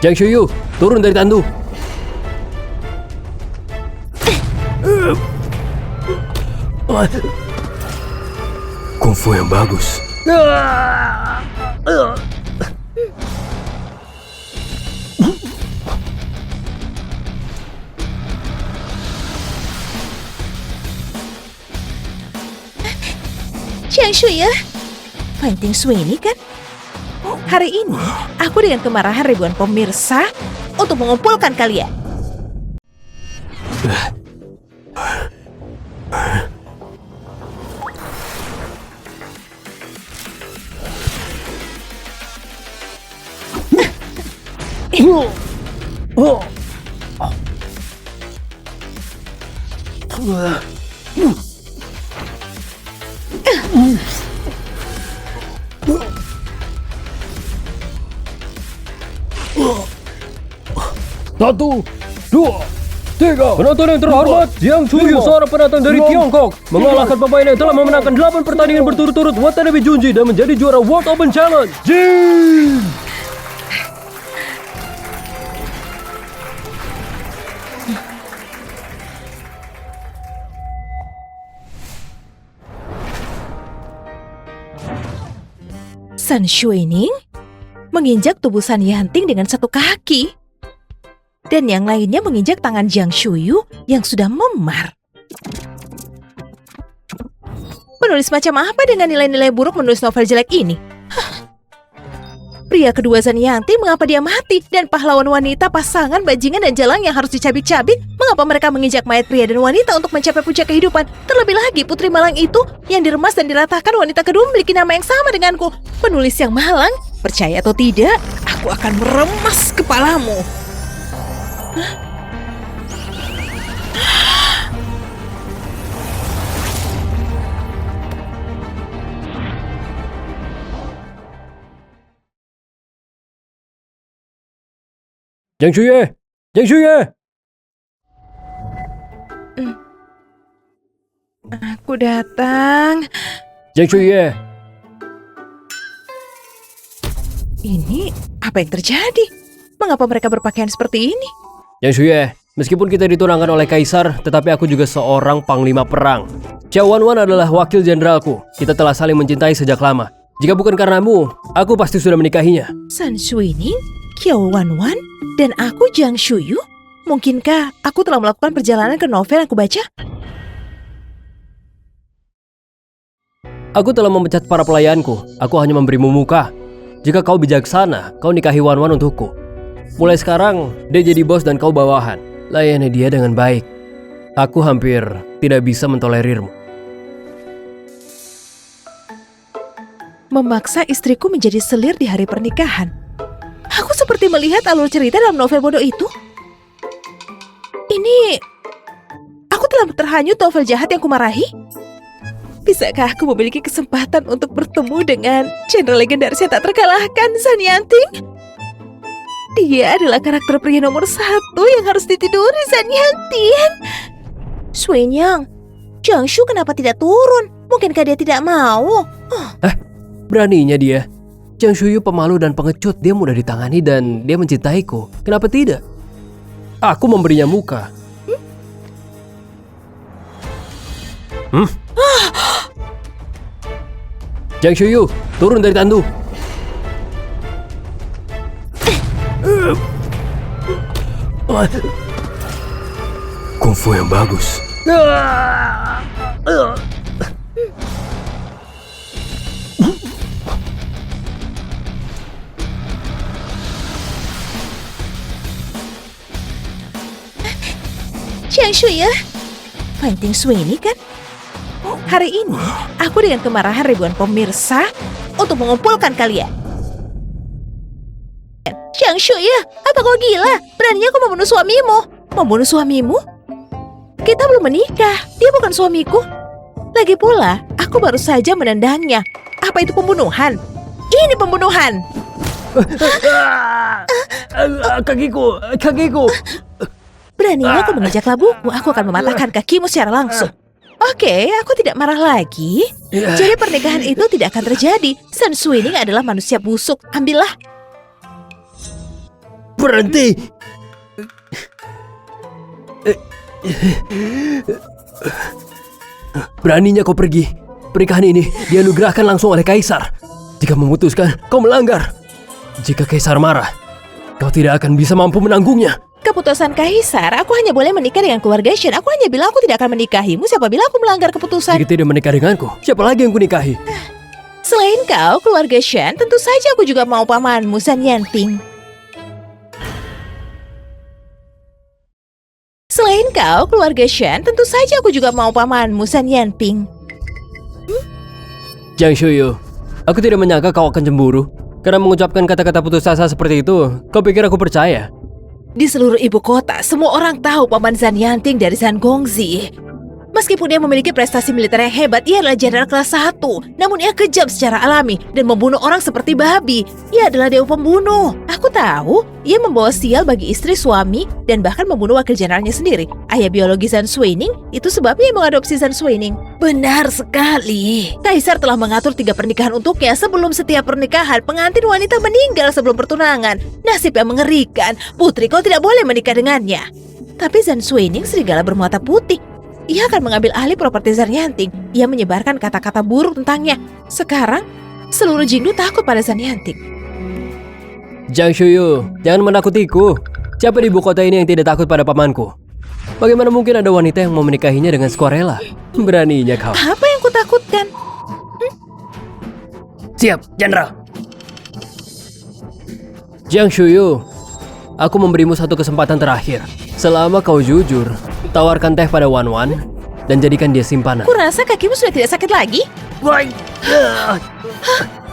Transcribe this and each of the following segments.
Jiang Shuyu, turun dari tandu. Kungfu yang bagus. Jiang Shuyu, Fighting Sui ini kan? Hari ini, aku dengan kemarahan ribuan pemirsa untuk mengumpulkan kalian. Satu, dua, tiga. Penonton yang terhormat, Jiang Shuyu, seorang penonton dari Tiongkok, mengalahkan pemain yang telah memenangkan 8 pertandingan berturut-turut Watanabe Junji dan menjadi juara World Open Challenge. Jin! San Shuining menginjak tubuh San Yanting dengan satu kaki. Dan yang lainnya menginjak tangan Jiang Shuyu yang sudah memar. Penulis macam apa dengan nilai-nilai buruk menulis novel jelek ini? Pria kedua San Yanting, mengapa dia mati? Dan pahlawan wanita, pasangan, bajingan, dan jalang yang harus dicabik-cabik, mengapa mereka menginjak mayat pria dan wanita untuk mencapai puncak kehidupan? Terlebih lagi, putri malang itu yang diremas dan diratakan wanita kedua memiliki nama yang sama denganku. Penulis yang malang, percaya atau tidak, aku akan meremas kepalamu. Jiang Shuyu! Jiang Shuyu! Aku datang. Jiang Shuyu! Ini apa yang terjadi? Mengapa mereka berpakaian seperti ini? Jiang Shuyu, meskipun kita ditunangkan oleh kaisar, tetapi aku juga seorang panglima perang. Xiao Wanwan adalah wakil jenderalku. Kita telah saling mencintai sejak lama. Jika bukan karenamu, aku pasti sudah menikahinya. San Shuining, Xiao Wanwan, dan aku Jiang Shuyu? Mungkinkah aku telah melakukan perjalanan ke novel yang aku baca? Aku telah memecat para pelayanku. Aku hanya memberimu muka. Jika kau bijaksana, kau nikahi Wanwan untukku. Mulai sekarang, dia jadi bos dan kau bawahan. Layani dia dengan baik. Aku hampir tidak bisa mentolerirmu. Memaksa istriku menjadi selir di hari pernikahan. Aku seperti melihat alur cerita dalam novel bodoh itu. Ini... Aku telah terhanyut novel jahat yang kumarahi? Bisakah aku memiliki kesempatan untuk bertemu dengan jenderal legendaris yang tak terkalahkan, San Yanting? Dia adalah karakter pria nomor 1 yang harus ditiduri, San Yanting. Suinyang, Jiang Shu kenapa tidak turun? Mungkinkah dia tidak mau? Beraninya dia. Jiang Shuyu pemalu dan pengecut. Dia mudah ditangani dan dia mencintaiku. Kenapa tidak? Aku memberinya muka. Jiang Shuyu, turun dari tandu. Kungfu yang bagus. Jiang Shuyu, Fighting Sui ini kan? Hari ini, aku dengan kemarahan ribuan pemirsa untuk mengumpulkan kalian. Jiang Shuyu, apa kau gila? Beraninya kau membunuh suamimu? Membunuh suamimu? Kita belum menikah, dia bukan suamiku. Lagi pula, aku baru saja menendangnya. Apa itu pembunuhan? Ini pembunuhan. Kakiku. Beraninya kau menginjak labuku, aku akan mematahkan kakimu secara langsung. Oke, aku tidak marah lagi. Jadi pernikahan itu tidak akan terjadi. San Shuining adalah manusia busuk. Ambillah. Berhenti! Beraninya kau pergi. Pernikahan ini dianugerahkan langsung oleh Kaisar. Jika memutuskan, kau melanggar. Jika Kaisar marah, kau tidak akan bisa mampu menanggungnya. Keputusan Kaisar, aku hanya boleh menikah dengan keluarga Shen. Aku hanya bilang aku tidak akan menikahimu siapa bilang aku melanggar keputusan. Jika tidak menikah denganku, siapa lagi yang kunikahi? Selain kau, keluarga Shen, tentu saja aku juga mau pamanmu, San Yanting. Selain kau, keluarga Shen, tentu saja aku juga mau pamanmu, San Yanping. Jiang Shuyu, aku tidak menyangka kau akan cemburu. Karena mengucapkan kata-kata putus asa seperti itu, kau pikir aku percaya? Di seluruh ibu kota, semua orang tahu paman San Yanting dari San Gongzi. Meskipun dia memiliki prestasi militer yang hebat, ia adalah jenderal kelas 1. Namun ia kejam secara alami dan membunuh orang seperti babi. Ia adalah dewa pembunuh. Aku tahu, ia membawa sial bagi istri, suami, dan bahkan membunuh wakil jenderalnya sendiri. Ayah biologi Zhan Suining, itu sebabnya ia mengadopsi Zhan Suining. Benar sekali. Kaisar telah mengatur 3 pernikahan untuknya. Sebelum setiap pernikahan, pengantin wanita meninggal sebelum pertunangan. Nasib yang mengerikan. Putri, kau tidak boleh menikah dengannya. Tapi Zhan Suining serigala bermata putih. Ia akan mengambil alih properti Zhan Yanting. Ia menyebarkan kata-kata buruk tentangnya. Sekarang, seluruh Jingdu takut pada Zhan Yanting. Jiang Shuyu, jangan menakutiku. Siapa di ibu kota ini yang tidak takut pada pamanku? Bagaimana mungkin ada wanita yang mau menikahinya dengan sukarela? Beraninya kau. Apa yang kutakutkan? Siap, Jenderal. Jiang Shuyu, aku memberimu satu kesempatan terakhir. Selama kau jujur, tawarkan teh pada Wan Wan dan jadikan dia simpanan. Kurasa kakimu sudah tidak sakit lagi?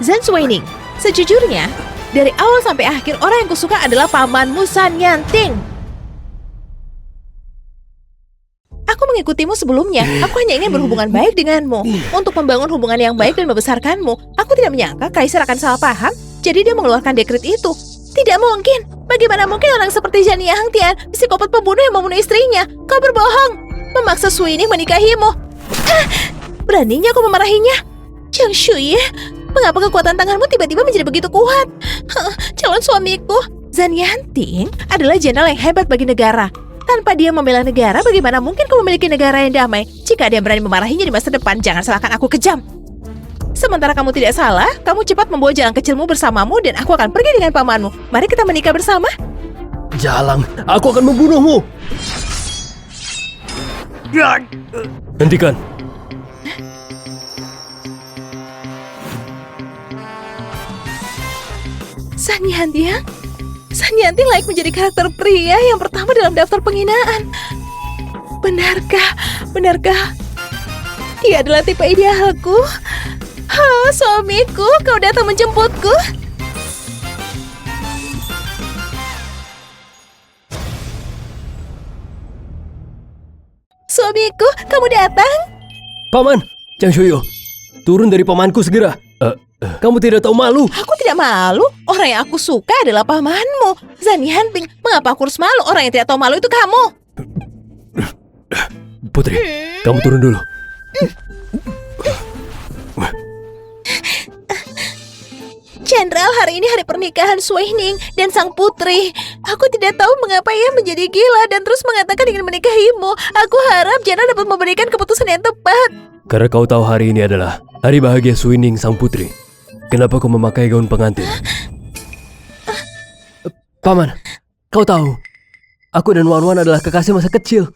Zhan Suining, sejujurnya, dari awal sampai akhir orang yang kusuka adalah pamanmu San Yanting. Aku mengikutimu sebelumnya. Aku hanya ingin berhubungan baik denganmu. Untuk membangun hubungan yang baik dan membesarkanmu. Aku tidak menyangka Kaisar akan salah paham. Jadi dia mengeluarkan dekret itu. Tidak mungkin. Bagaimana mungkin orang seperti Zhan Yangtian, psikopat pembunuh yang membunuh istrinya? Kau berbohong. Memaksa Suining menikahimu. Beraninya aku memarahinya. Jiang Shuyu, mengapa kekuatan tanganmu tiba-tiba menjadi begitu kuat? Calon suamiku, Zhan Yanting adalah jenderal yang hebat bagi negara. Tanpa dia membela negara, bagaimana mungkin kau memiliki negara yang damai? Jika dia berani memarahinya di masa depan, jangan salahkan aku kejam. Sementara kamu tidak salah, kamu cepat membawa jalang kecilmu bersamamu dan aku akan pergi dengan pamanmu. Mari kita menikah bersama. Jalang, aku akan membunuhmu. Hentikan. San Yanting? San Yanting layak menjadi karakter pria yang pertama dalam daftar penghinaan. Benarkah? Benarkah? Dia adalah tipe idealku. Suamiku, kau datang menjemputku. Suamiku, kamu datang? Paman, Jiang Shuyu, turun dari pamanku segera. Kamu tidak tahu malu. Aku tidak malu. Orang yang aku suka adalah pamanmu, Zhan Yanping. Mengapa aku harus malu? Orang yang tidak tahu malu itu kamu. Putri, kamu turun dulu. Jenderal, hari ini hari pernikahan Suining dan sang putri. Aku tidak tahu mengapa ia menjadi gila dan terus mengatakan ingin menikahimu. Aku harap Jenderal dapat memberikan keputusan yang tepat. Karena kau tahu hari ini adalah hari bahagia Suining sang putri. Kenapa kau memakai gaun pengantin? Paman, kau tahu, aku dan Wan Wan adalah kekasih masa kecil.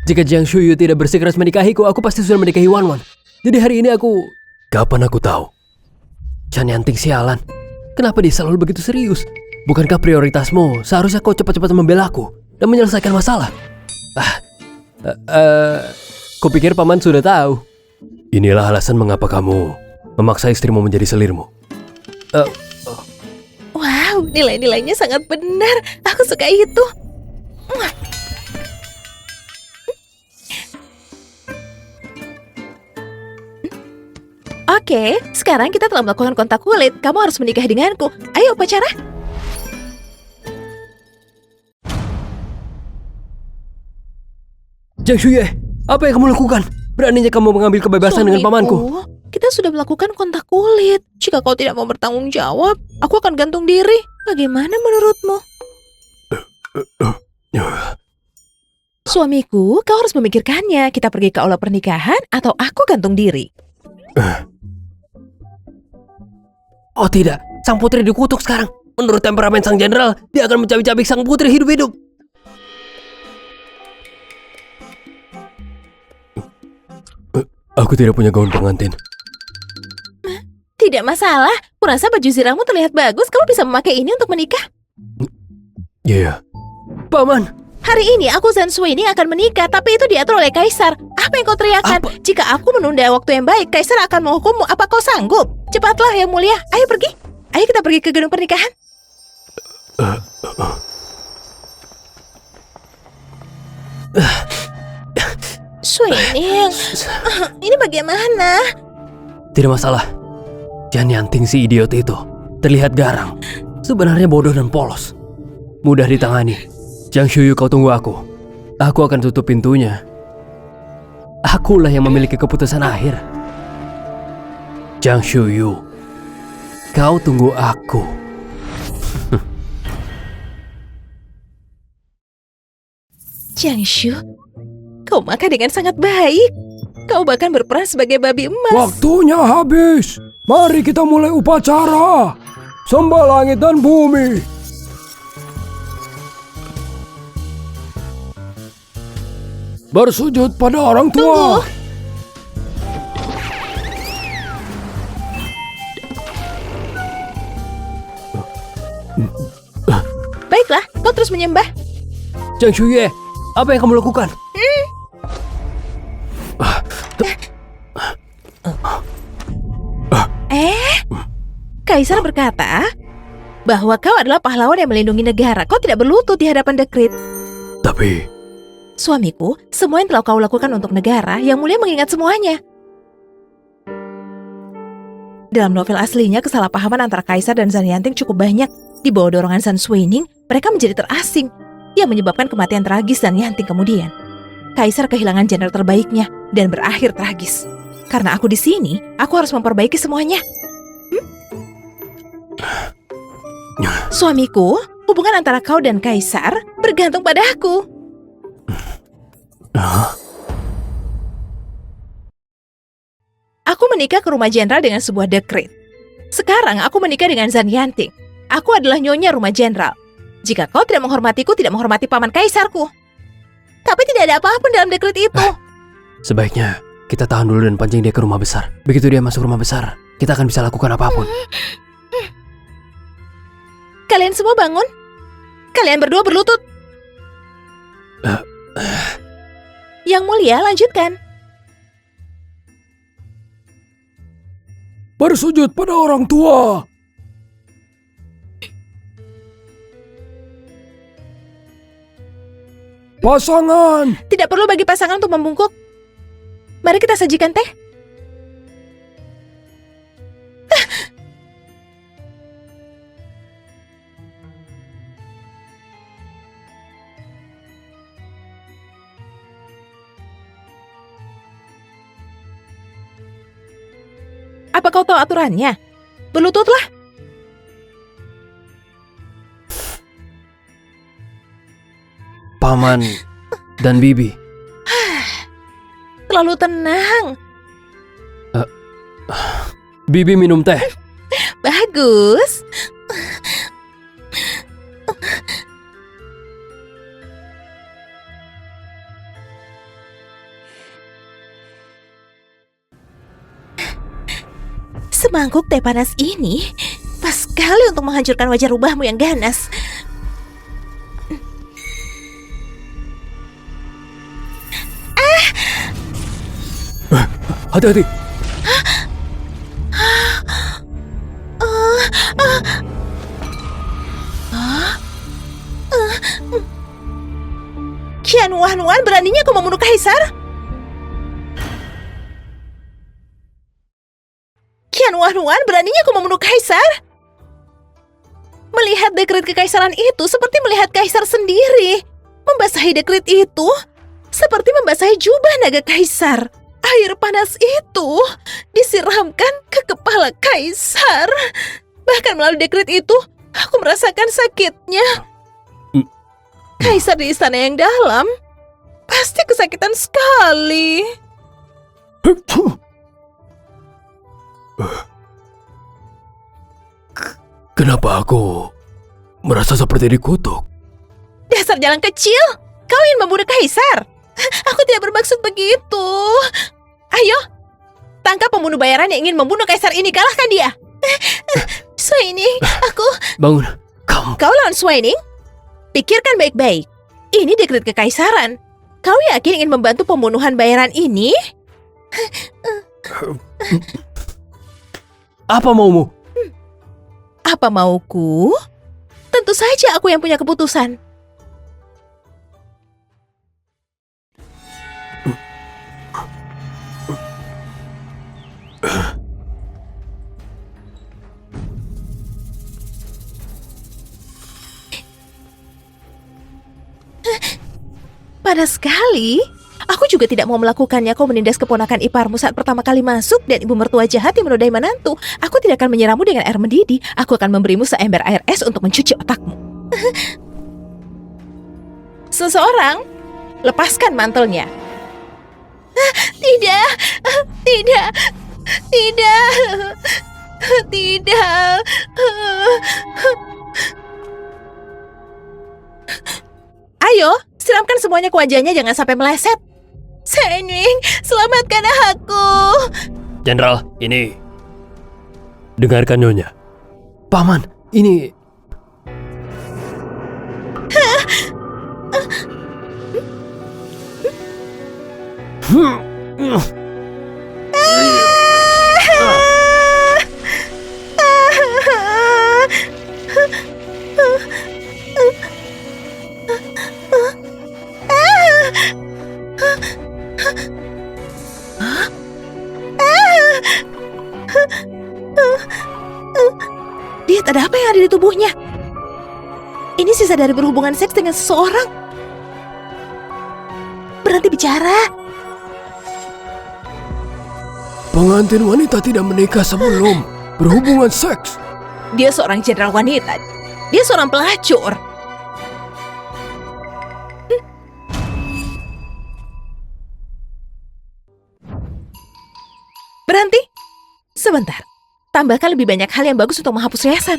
Jika Jiang Shuyu tidak bersikeras menikahiku, aku pasti sudah menikahi Wan Wan. Jadi hari ini aku... Kapan aku tahu? Zhan Yanting sialan. Kenapa dia selalu begitu serius? Bukankah prioritasmu seharusnya kau cepat-cepat membela aku dan menyelesaikan masalah? Kupikir paman sudah tahu. Inilah alasan mengapa kamu memaksa istrimu menjadi selirmu. Wow, nilai-nilainya sangat benar. Aku suka itu. Oke, sekarang kita telah melakukan kontak kulit. Kamu harus menikah denganku. Ayo upacara. Jiang Shuyu, apa yang kamu lakukan? Beraninya kamu mengambil kebebasan dengan pamanku. Kita sudah melakukan kontak kulit. Jika kau tidak mau bertanggung jawab, aku akan gantung diri. Bagaimana menurutmu? Suamiku, kau harus memikirkannya. Kita pergi ke aula pernikahan atau aku gantung diri. Oh tidak, sang putri dikutuk sekarang. Menurut temperamen sang jenderal, dia akan mencabik-cabik sang putri hidup-hidup. Aku tidak punya gaun pengantin. Tidak masalah. Kurasa baju zirahmu terlihat bagus. Kamu bisa memakai ini untuk menikah. Iya. Paman. Hari ini aku Zhan Suining akan menikah, tapi itu diatur oleh Kaisar. Apa yang kau teriakan? Apa? Jika aku menunda waktu yang baik, Kaisar akan menghukummu. Apa kau sanggup? Cepatlah, Yang Mulia. Ayo pergi. Ayo kita pergi ke gedung pernikahan. Suining, ini bagaimana? Tidak masalah. Jan Yanting si idiot itu terlihat garang. Sebenarnya bodoh dan polos. Mudah ditangani. Jiang Shuyu, kau tunggu aku. Aku akan tutup pintunya. Akulah yang memiliki keputusan akhir. Jiang Shuyu, kau tunggu aku. Jiang Shu, kau makan dengan sangat baik. Kau bahkan berperan sebagai babi emas. Waktunya habis. Mari kita mulai upacara. Sembah langit dan bumi. Bersujud pada orang tua. Tunggu. Baiklah, kau terus menyembah. Jiang Shuyu, apa yang kamu lakukan? Kaisar berkata bahwa kau adalah pahlawan yang melindungi negara. Kau tidak berlutut di hadapan dekrit. Tapi Suamiku, semua yang telah kau lakukan untuk negara, Yang Mulia mengingat semuanya. Dalam novel aslinya, kesalahpahaman antara Kaisar dan Zhan Yanting cukup banyak. Di bawah dorongan Zhan Suining, mereka menjadi terasing, yang menyebabkan kematian tragis Zhan Yanting kemudian. Kaisar kehilangan jenderal terbaiknya dan berakhir tragis. Karena aku di sini, aku harus memperbaiki semuanya. Suamiku, hubungan antara kau dan Kaisar bergantung pada aku. Aku menikah ke rumah jenderal dengan sebuah dekret. Sekarang aku menikah dengan Zhan Yanting. Aku adalah nyonya rumah jenderal. Jika kau tidak menghormatiku, tidak menghormati paman kaisarku. Tapi tidak ada apa-apa dalam dekret itu. sebaiknya kita tahan dulu dan pancing dia ke rumah besar. Begitu dia masuk rumah besar, kita akan bisa lakukan apapun. Kalian semua bangun. Kalian berdua berlutut. Yang Mulia, lanjutkan. Bersujud pada orang tua. Pasangan. Tidak perlu bagi pasangan untuk membungkuk. Mari kita sajikan teh. Apa kau tahu aturannya? Berlututlah. Paman dan Bibi. Terlalu tenang. Bibi minum teh. Bagus. Semangkuk teh panas ini pas sekali untuk menghancurkan wajah rubahmu yang ganas. Hati-hati. Qian Wan, beraninya kau membunuh kaisar? Qian Wan, beraninya kau membunuh kaisar? Melihat dekret kekaisaran itu seperti melihat kaisar sendiri. Membasahi dekret itu seperti membasahi jubah naga kaisar. Air panas itu disiramkan ke kepala kaisar. Bahkan melalui dekret itu, aku merasakan sakitnya. Kaisar di istana yang dalam pasti kesakitan sekali. Kenapa aku merasa seperti dikutuk? Dasar jalan kecil, kau ingin membunuh kaisar? Aku tidak bermaksud begitu. Ayo, tangkap pembunuh bayaran yang ingin membunuh kaisar ini, kalahkan dia. Swining, aku... Bangun, kamu. Kau lawan Swining? Pikirkan baik-baik. Ini dekret kekaisaran. Kau yakin ingin membantu pembunuhan bayaran ini? Apa maumu? Apa mauku? Tentu saja aku yang punya keputusan. Panas sekali. Aku juga tidak mau melakukannya. Kau menindas keponakan iparmu saat pertama kali masuk dan ibu mertua jahat yang menodai menantu. Aku tidak akan menyiramu dengan air mendidih. Aku akan memberimu seember air es untuk mencuci otakmu. Seseorang, lepaskan mantelnya. Tidak, tidak, tidak, tidak. Ayo, siramkan semuanya ke wajahnya, jangan sampai meleset. Senwing, selamatkan aku. Jenderal, ini. Dengarkan Nyonya. Paman, ini. Lihat, ada apa yang ada di tubuhnya? Ini sisa dari berhubungan seks dengan seseorang. Berhenti bicara. Pengantin wanita tidak menikah sebelum berhubungan seks. Dia seorang jenderal wanita. Dia seorang pelacur. Berhenti. Sebentar. Tambahkan lebih banyak hal yang bagus untuk menghapus riasan.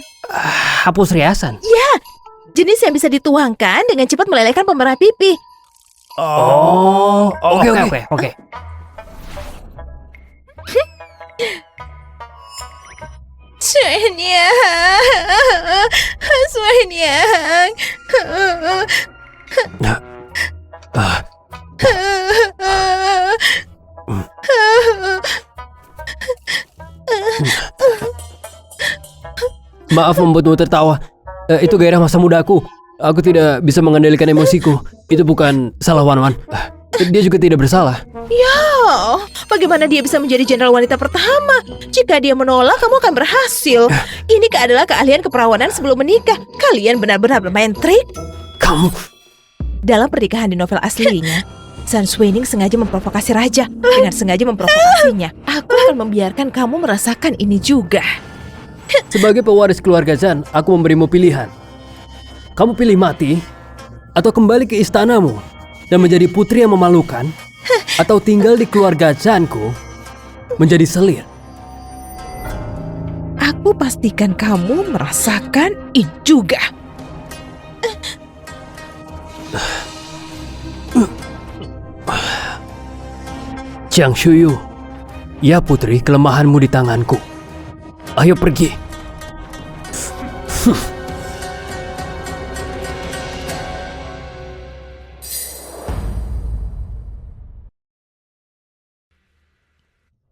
Hapus riasan. Ya, jenis yang bisa dituangkan dengan cepat melelehkan pemerah pipi. Oke. Suanyang. Maaf membuatmu tertawa. Itu gairah masa mudaku. Aku tidak bisa mengendalikan emosiku. Itu bukan salah Wan-Wan. Dia juga tidak bersalah. Ya, bagaimana dia bisa menjadi jenderal wanita pertama? Jika dia menolak, kamu akan berhasil. Ini adalah keahlian keperawanan sebelum menikah. Kalian benar-benar bermain trik. Kamu. Dalam pernikahan di novel aslinya, Sun Swining sengaja memprovokasi raja. Dengan sengaja memprovokasinya, aku akan membiarkan kamu merasakan ini juga. Sebagai pewaris keluarga Zhan, aku memberimu pilihan. Kamu pilih mati, atau kembali ke istanamu dan menjadi putri yang memalukan, atau tinggal di keluarga Zhanku menjadi selir. Aku pastikan kamu merasakan ini juga. Jiang Shuyu, ya putri, kelemahanmu di tanganku. Ayo pergi.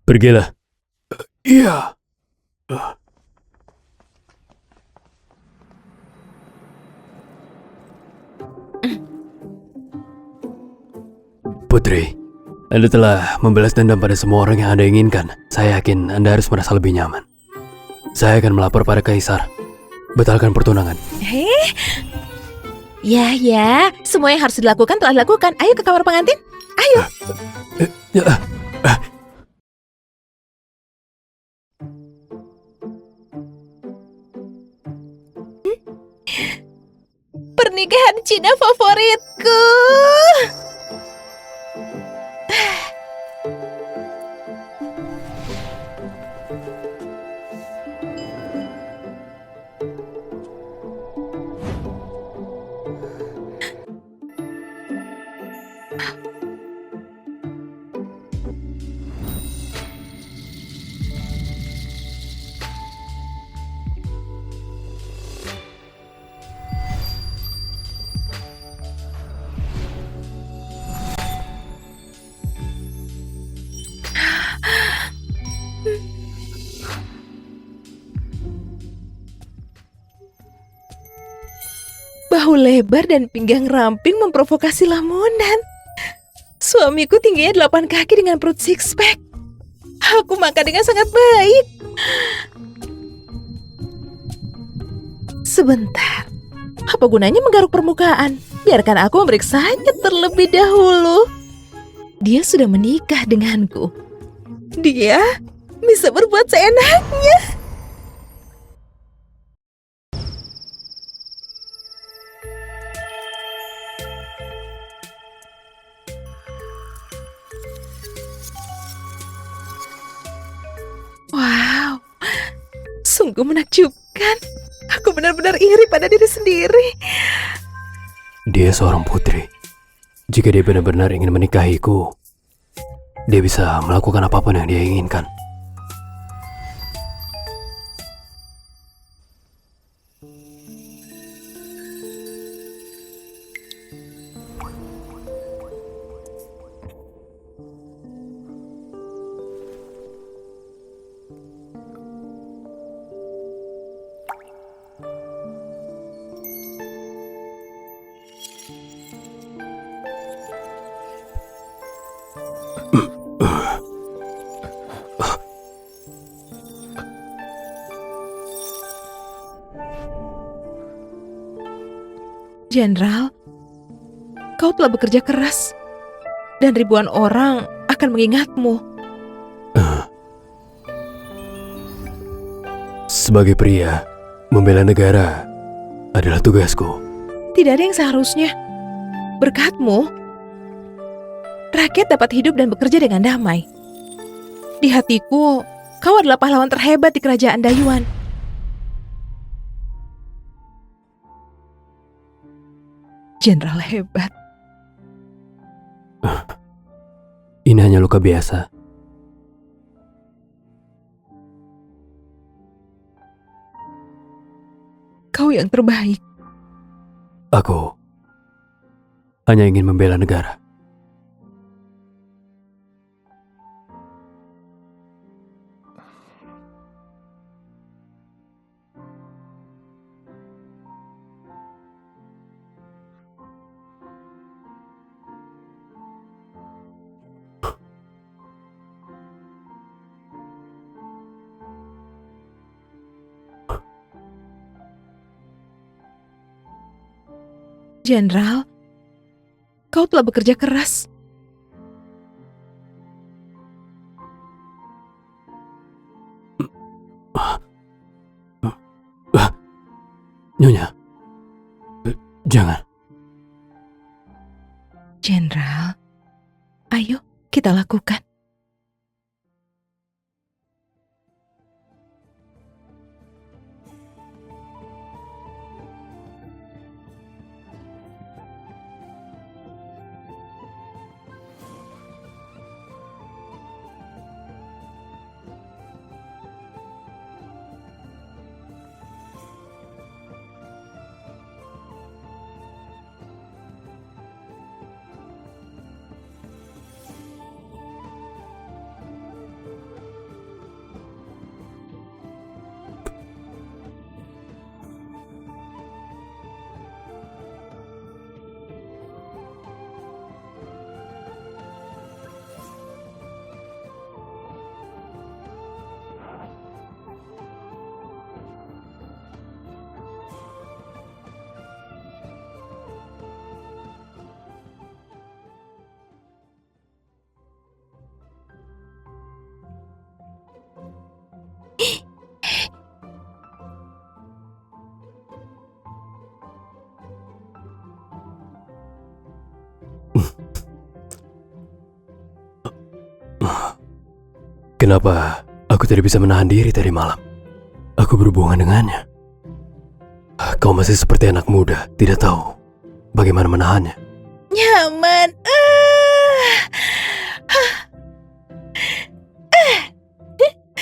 Pergilah. Iya. Putri, Anda telah membalas dendam pada semua orang yang Anda inginkan. Saya yakin Anda harus merasa lebih nyaman. Saya akan melapor pada Kaisar. Batalkan pertunangan. Ya, semua yang harus dilakukan telah dilakukan. Ayo ke kamar pengantin. Ayo. pernikahan Cina favoritku. Bahu lebar dan pinggang ramping memprovokasi lamunan. Suamiku tingginya 8 kaki dengan perut six pack. Aku makan dengan sangat baik. Sebentar. Apa gunanya menggaruk permukaan? Biarkan aku memeriksanya terlebih dahulu. Dia sudah menikah denganku. Dia bisa berbuat seenaknya. Wow, sungguh menakjubkan. Aku benar-benar iri pada diri sendiri. Dia seorang putri. Jika dia benar-benar ingin menikahiku, dia bisa melakukan apapun yang dia inginkan. Jenderal, kau telah bekerja keras dan ribuan orang akan mengingatmu. Sebagai pria, membela negara adalah tugasku. Tidak ada yang seharusnya. Berkatmu, rakyat dapat hidup dan bekerja dengan damai. Di hatiku, kau adalah pahlawan terhebat di kerajaan Dayuan. Jenderal hebat. Ini hanya luka biasa. Kau yang terbaik. Aku hanya ingin membela negara. Jenderal, kau telah bekerja keras. Nyonya, jangan. Jenderal, ayo kita lakukan. kenapa aku tidak bisa menahan diri tadi malam. Aku berhubungan dengannya. Kau masih seperti anak muda, tidak tahu bagaimana menahannya. Nyaman.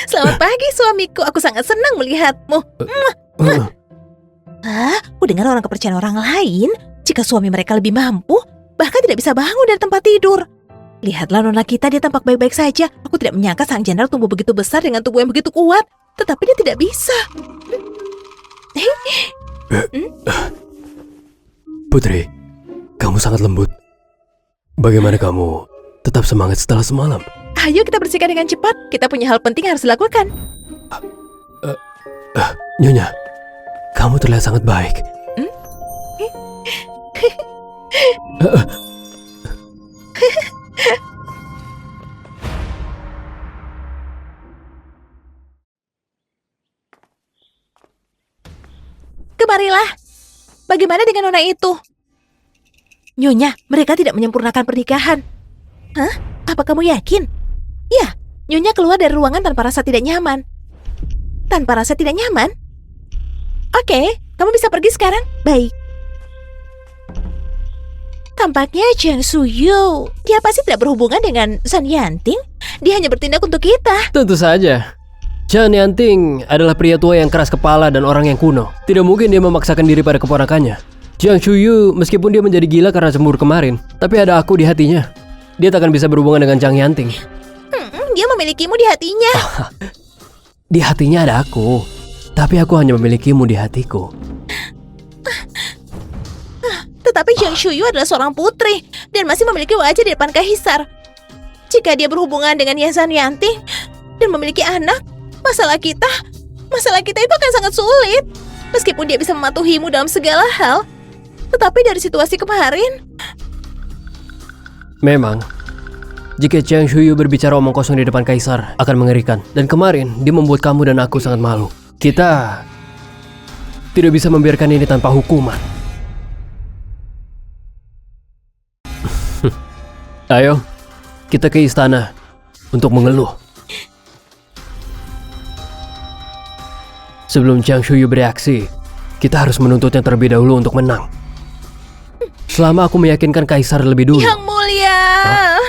Selamat pagi suamiku, aku sangat senang melihatmu. Aku dengar orang kepercayaan orang lain, jika suami mereka lebih mampu, bahkan tidak bisa bangun dari tempat tidur. Lihatlah nona kita, dia tampak baik-baik saja. Aku tidak menyangka sang jenderal tumbuh begitu besar dengan tubuh yang begitu kuat. Tetapi dia tidak bisa. Putri, kamu sangat lembut. Bagaimana kamu tetap semangat setelah semalam? Ayo kita bersihkan dengan cepat. Kita punya hal penting yang harus dilakukan. Nyonya, kamu terlihat sangat baik. Kemarilah. Bagaimana dengan nona itu? Nyonya, mereka tidak menyempurnakan pernikahan. Hah? Apa kamu yakin? Ya, Nyonya keluar dari ruangan tanpa rasa tidak nyaman. Tanpa rasa tidak nyaman? Oke, kamu bisa pergi sekarang. Baik. Tampaknya Jiang Suyu, dia pasti tidak berhubungan dengan San Yanting. Dia hanya bertindak untuk kita. Tentu saja. Chan Yanting adalah pria tua yang keras kepala dan orang yang kuno. Tidak mungkin dia memaksakan diri pada keponakannya. Jiang Shuyu, meskipun dia menjadi gila karena cemburu kemarin, tapi ada aku di hatinya. Dia tak akan bisa berhubungan dengan Jiang Yanting. Dia memilikimu di hatinya. Di hatinya ada aku, tapi aku hanya memilikimu di hatiku. Tetapi Jiang Shuyu adalah seorang putri dan masih memiliki wajah di depan kaisar. Jika dia berhubungan dengan San Yanting dan memiliki anak, masalah kita itu akan sangat sulit. Meskipun dia bisa mematuhimu dalam segala hal, tetapi dari situasi kemarin, memang jika Jiang Shuyu berbicara omong kosong di depan kaisar akan mengerikan. Dan kemarin dia membuat kamu dan aku sangat malu. Kita tidak bisa membiarkan ini tanpa hukuman. Ayo, kita ke istana untuk mengeluh. Sebelum Jiang Shuyu bereaksi, kita harus menuntutnya terlebih dahulu untuk menang. Selama aku meyakinkan kaisar lebih dulu. Yang mulia,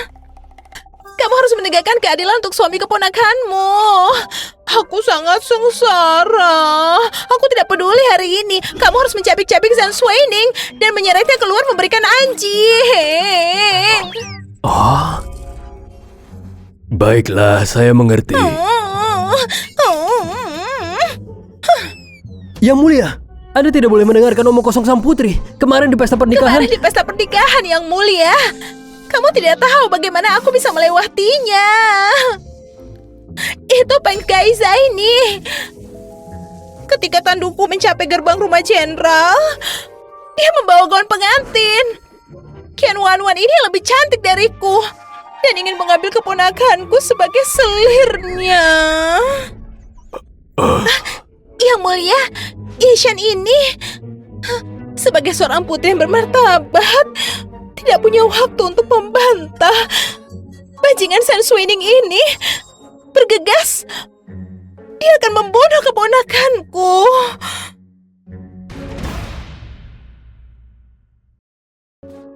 kamu harus menegakkan keadilan untuk suami keponakanmu. Aku sangat sengsara. Aku tidak peduli hari ini. Kamu harus mencabik-cabik Zhang Suining dan menyeretnya keluar memberikan anjing. Oh, baiklah, saya mengerti. Yang mulia, Anda tidak boleh mendengarkan omong kosong sang putri. Kemarin di pesta pernikahan. Kemarin di pesta pernikahan, yang mulia. Kamu tidak tahu bagaimana aku bisa melewatinya. Itu Pengkaisa ini. Ketika tanduku mencapai gerbang rumah jenderal, dia membawa gaun pengantin. Qian Wanwan ini lebih cantik dariku dan ingin mengambil keponakanku sebagai selirnya. Yang mulia, Yishan ini sebagai seorang putri yang bermartabat tidak punya waktu untuk membantah. Bajingan San Suining ini bergegas. Dia akan membunuh keponakanku.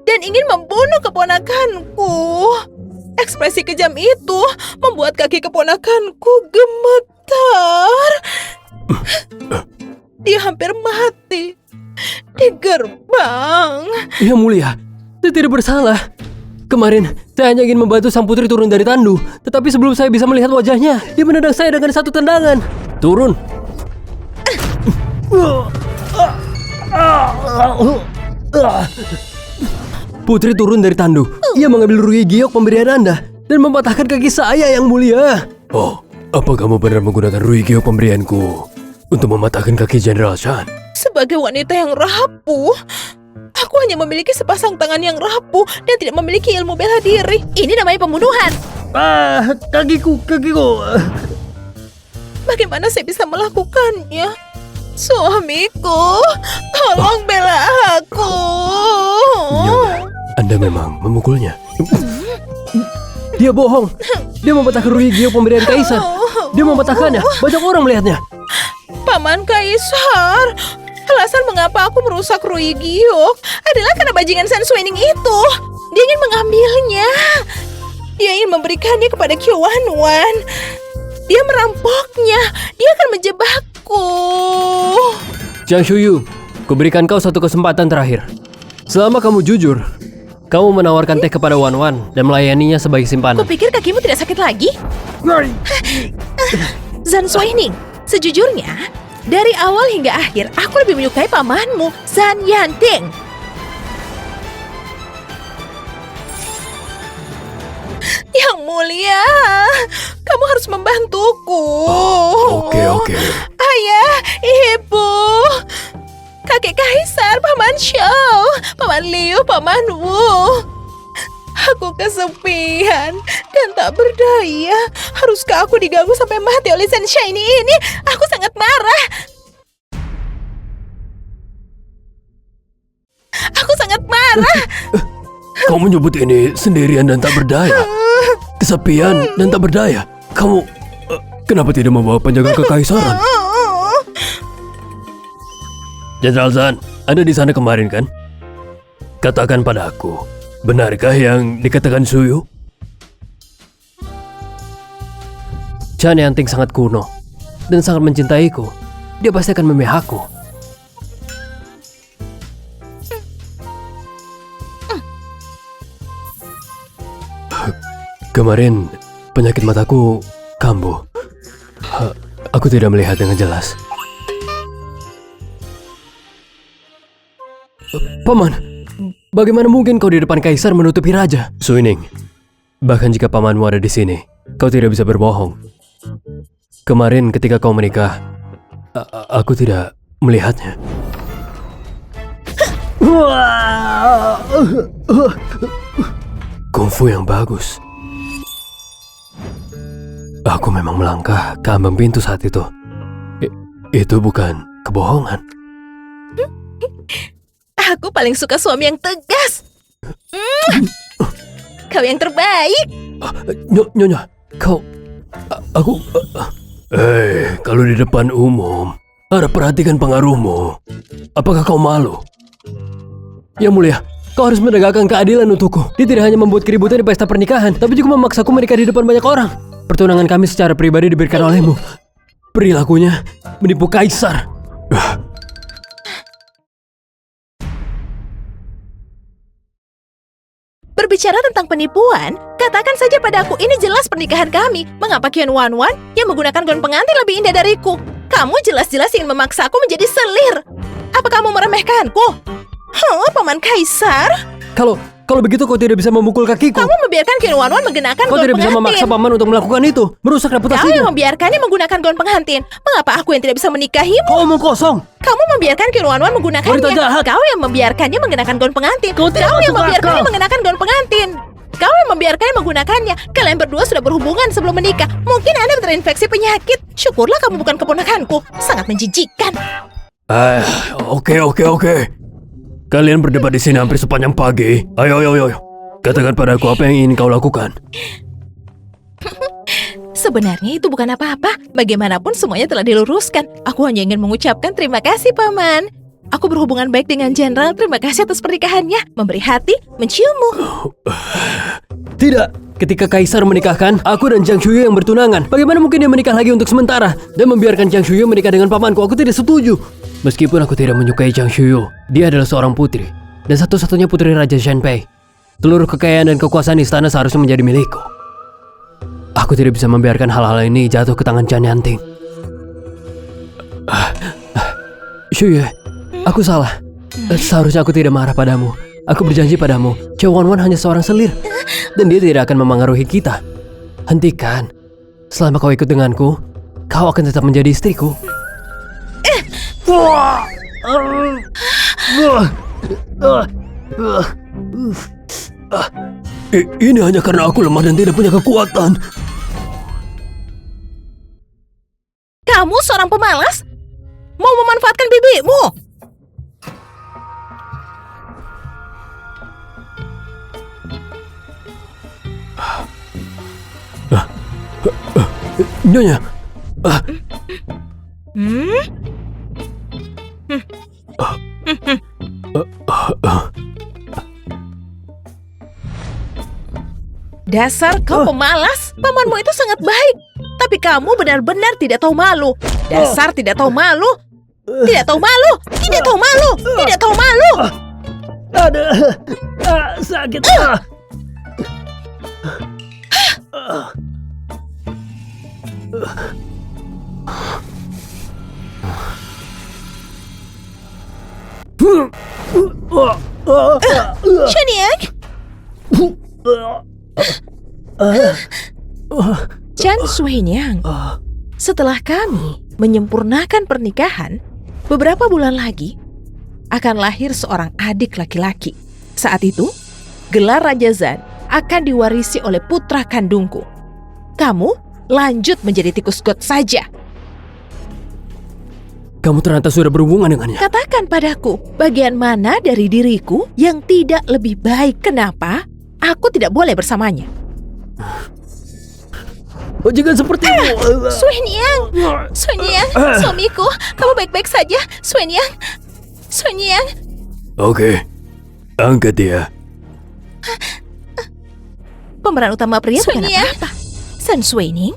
Dan ingin membunuh keponakanku. Ekspresi kejam itu membuat kaki keponakanku gemetar. Dia hampir mati di gerbang. Yang mulia, saya tidak bersalah. Kemarin, saya hanya ingin membantu sang putri turun dari tandu. Tetapi sebelum saya bisa melihat wajahnya, dia menendang saya dengan satu tendangan. Turun. Putri turun dari tandu. Ia mengambil Rui Giok pemberian Anda dan mematahkan kaki saya, yang mulia. Oh, apa kamu benar menggunakan Rui Giok pemberianku untuk mematahkan kaki Jenderal Shan? Sebagai wanita yang rapuh, aku hanya memiliki sepasang tangan yang rapuh dan tidak memiliki ilmu bela diri. Ini namanya pembunuhan. Kakiku. Bagaimana saya bisa melakukannya? Suamiku, tolong bela aku. Nyonya, Anda memang memukulnya. Dia bohong. Dia mematahkan Ruigyo pemberian kaisar. Dia mematahkannya. Banyak orang melihatnya. Paman Kaisar, alasan mengapa aku merusak Ruigyo adalah karena bajingan San Suining itu. Dia ingin mengambilnya. Dia ingin memberikannya kepada Qiu Wanwan. Dia merampoknya. Dia akan menjebakku. Jiang Shuyu, kuberikan kau satu kesempatan terakhir. Selama kamu jujur, kamu menawarkan teh kepada Wan Wan dan melayaninya sebagai simpanan. Kupikir kakimu tidak sakit lagi. Zhan Suining, sejujurnya, dari awal hingga akhir, aku lebih menyukai pamanmu, Zhan Yanting. Yang mulia, kamu harus membantuku. Oke. Ayah, ibu, kakek kaisar, paman Shou, paman Liu, paman Wu. Aku kesepian dan tak berdaya. Haruskah aku diganggu sampai mati oleh Zhan Shiny ini? Aku sangat marah. Aku sangat marah. Kamu menyebut ini sendirian dan tak berdaya. Kesepian dan tak berdaya. Kamu kenapa tidak membawa penjaga kekaisaran? Jenderal Zhan, Anda di sana kemarin kan? Katakan padaku, benarkah yang dikatakan Suyu? Zhan Yanting sangat kuno dan sangat mencintaiku. Dia pasti akan memihakku. Kemarin penyakit mataku kambuh. Aku tidak melihat dengan jelas. Paman, bagaimana mungkin kau di depan kaisar menutupi raja? Suining, bahkan jika pamanmu ada di sini, kau tidak bisa berbohong. Kemarin ketika kau menikah, aku tidak melihatnya. Kungfu yang bagus. Aku memang melangkah ke ambang pintu saat itu. Itu bukan kebohongan. Aku paling suka suami yang tegas. Kau yang terbaik. Nyonya, kau... Aku... Kalau di depan umum, harap perhatikan pengaruhmu. Apakah kau malu? Yang mulia, kau harus menegakkan keadilan untukku. Dia tidak hanya membuat keributan di pesta pernikahan, tapi juga memaksaku menikah di depan banyak orang. Pertunangan kami secara pribadi diberikan olehmu. Perilakunya menipu kaisar. Berbicara tentang penipuan, katakan saja padaku, ini jelas pernikahan kami. Mengapa Qian Wanwan yang menggunakan gaun pengantin lebih indah dariku? Kamu jelas-jelas ingin memaksaku menjadi selir. Apa kamu meremehkanku? Paman Kaisar? Kalau begitu kau tidak bisa memukul kakiku. Kamu membiarkan Qian Wanwan menggunakan Kau gaun tidak bisa pengantin. memaksa paman untuk melakukan itu. Merusak Kau yang reputasinya. membiarkannya menggunakan gaun pengantin. Mengapa aku yang tidak bisa menikahimu? Kau omong kosong. Kamu membiarkan Qian Wanwan menggunakannya. Wanita jahat. Kau yang membiarkannya menggunakan gaun pengantin. Kau tidak yang masuk membiarkannya akal. menggunakan gaun pengantin. Kau yang membiarkannya menggunakannya. Kalian berdua sudah berhubungan sebelum menikah. Mungkin Anda terinfeksi penyakit. Syukurlah kamu bukan keponakanku. Sangat menjijikkan. Oke. Kalian berdebat di sini hampir sepanjang pagi. Ayo. Katakan padaku apa yang ingin kau lakukan. Sebenarnya itu bukan apa-apa. Bagaimanapun semuanya telah diluruskan. Aku hanya ingin mengucapkan terima kasih, Paman. Aku berhubungan baik dengan Jenderal. Terima kasih atas pernikahannya. Memberi hati, menciummu. Tidak. Ketika kaisar menikahkan, aku dan Jiang Shuyu yang bertunangan. Bagaimana mungkin dia menikah lagi untuk sementara dan membiarkan Jiang Shuyu menikah dengan pamanku? Aku tidak setuju. Meskipun aku tidak menyukai Jiang Shuyu, dia adalah seorang putri dan satu-satunya putri Raja Shenpei. Seluruh kekayaan dan kekuasaan istana seharusnya menjadi milikku. Aku tidak bisa membiarkan hal-hal ini jatuh ke tangan Zhan Yanting. Shuyu, aku salah. Seharusnya aku tidak marah padamu. Aku berjanji padamu, Qiu Wanwan hanya seorang selir dan dia tidak akan memengaruhi kita. Hentikan. Selama kau ikut denganku, kau akan tetap menjadi istriku. Ini hanya karena aku lemah dan tidak punya kekuatan. Kamu seorang pemalas? Mau memanfaatkan bibimu? Nyonya. Hmm? Dasar kau pemalas, pamanmu itu sangat baik. Tapi kamu benar-benar tidak tahu malu. Dasar tidak tahu malu. Tidak tahu malu, tidak tahu malu, tidak tahu malu. Aduh, sakit. Shaniang, Chan Suiniang, setelah kami menyempurnakan pernikahan, beberapa bulan lagi akan lahir seorang adik laki-laki. Saat itu, gelar Raja Zan akan diwarisi oleh putra kandungku. Kamu lanjut menjadi tikus got saja. Kamu ternyata sudah berhubungan dengannya. Katakan padaku, bagian mana dari diriku yang tidak lebih baik? Kenapa aku tidak boleh bersamanya? Oh, jangan seperti itu. Suiniang, Suiniang, suamiku, kamu baik-baik saja? Suiniang, Suiniang. Oke, angkat dia. Pemeran utama pria bukan apa-apa. San Suining,